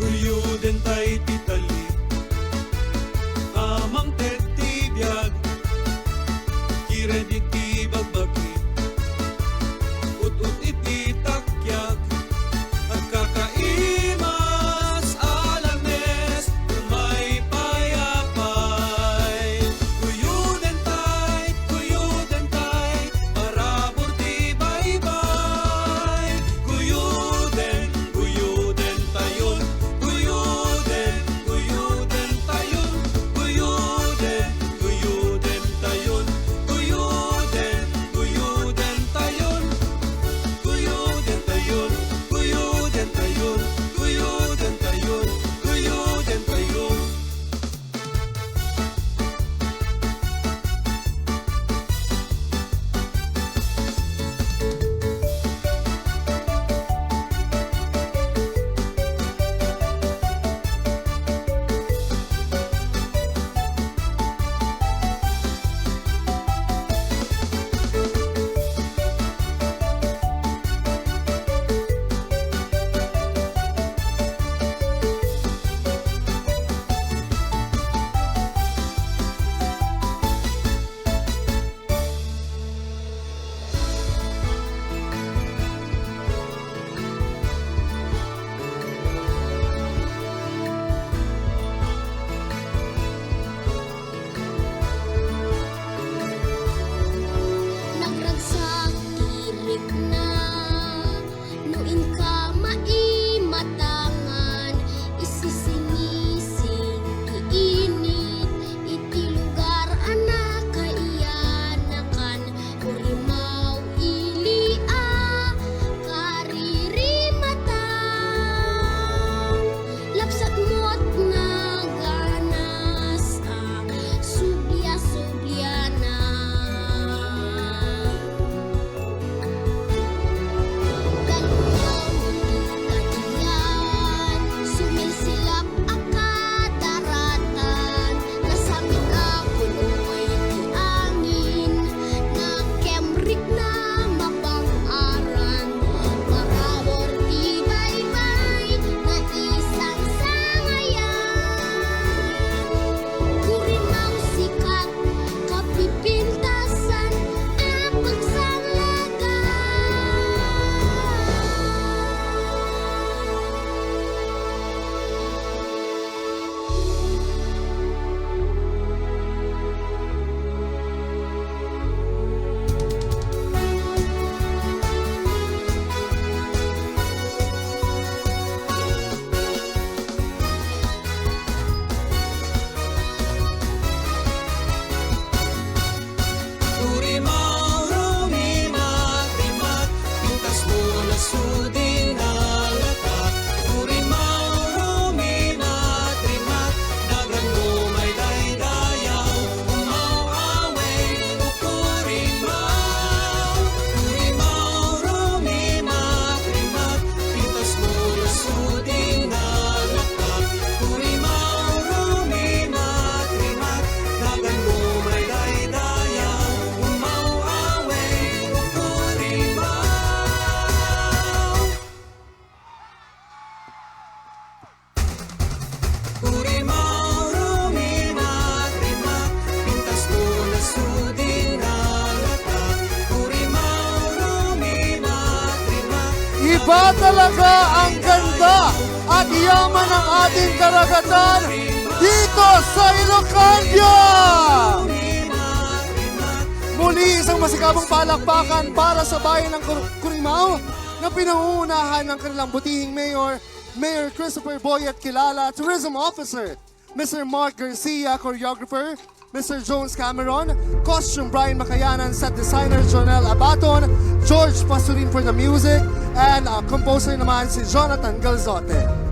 [SPEAKER 10] Guyuden tay titali, amang tetibiyag, kiredit ti bagbagi, ut-ut iti takyag, at kakaimas alanes, umay payapay. Guyuden tay, marabor ti baybay. Guyuden tayon, guyuden tayon, guyuden tayon, guyuden
[SPEAKER 3] Iba talaga ang ganda at yaman ng ating karagatan dito sa Ilocano! Muli isang masigabong palakpakan para sa bayan ng CURRIMAO na pinangungunahan ng kanilang butihing Mayor Christopher Boy at kilala, Tourism Officer, Mr. Mark Garcia, Choreographer, Mr. Jones Cameron, Costume Brian Makayanan, Set Designer Jonel Abaton, George Pasurin for the music, and composer naman si Jonathan Galzote.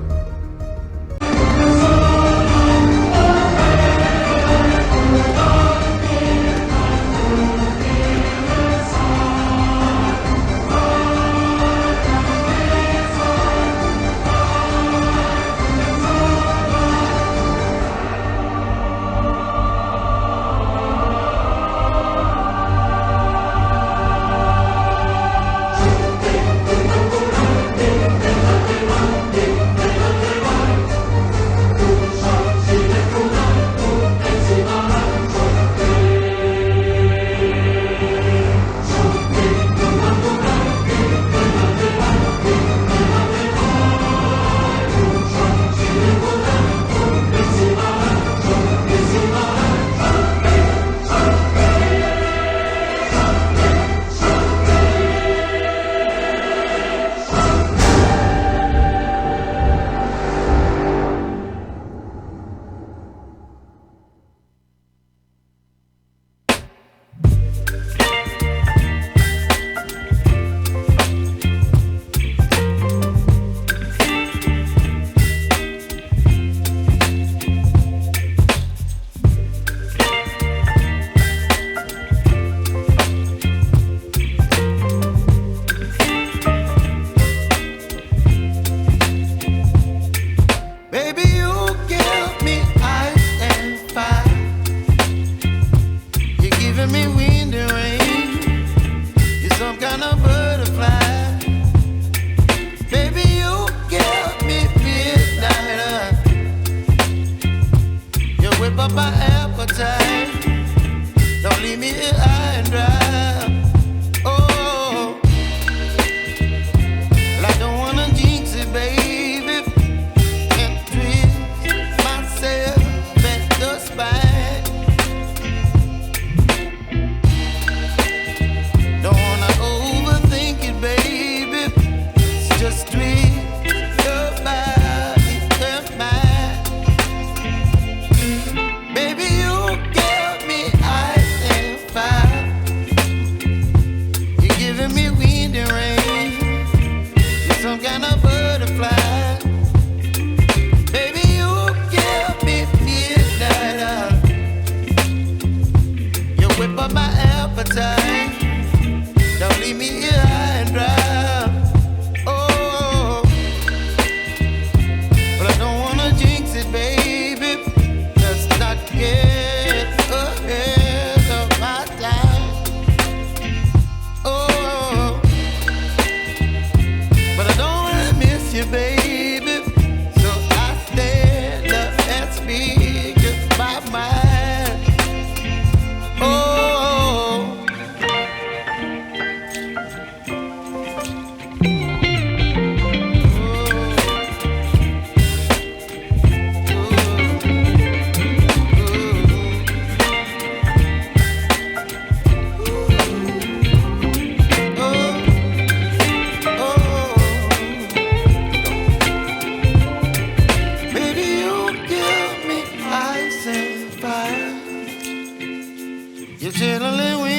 [SPEAKER 11] You're chilling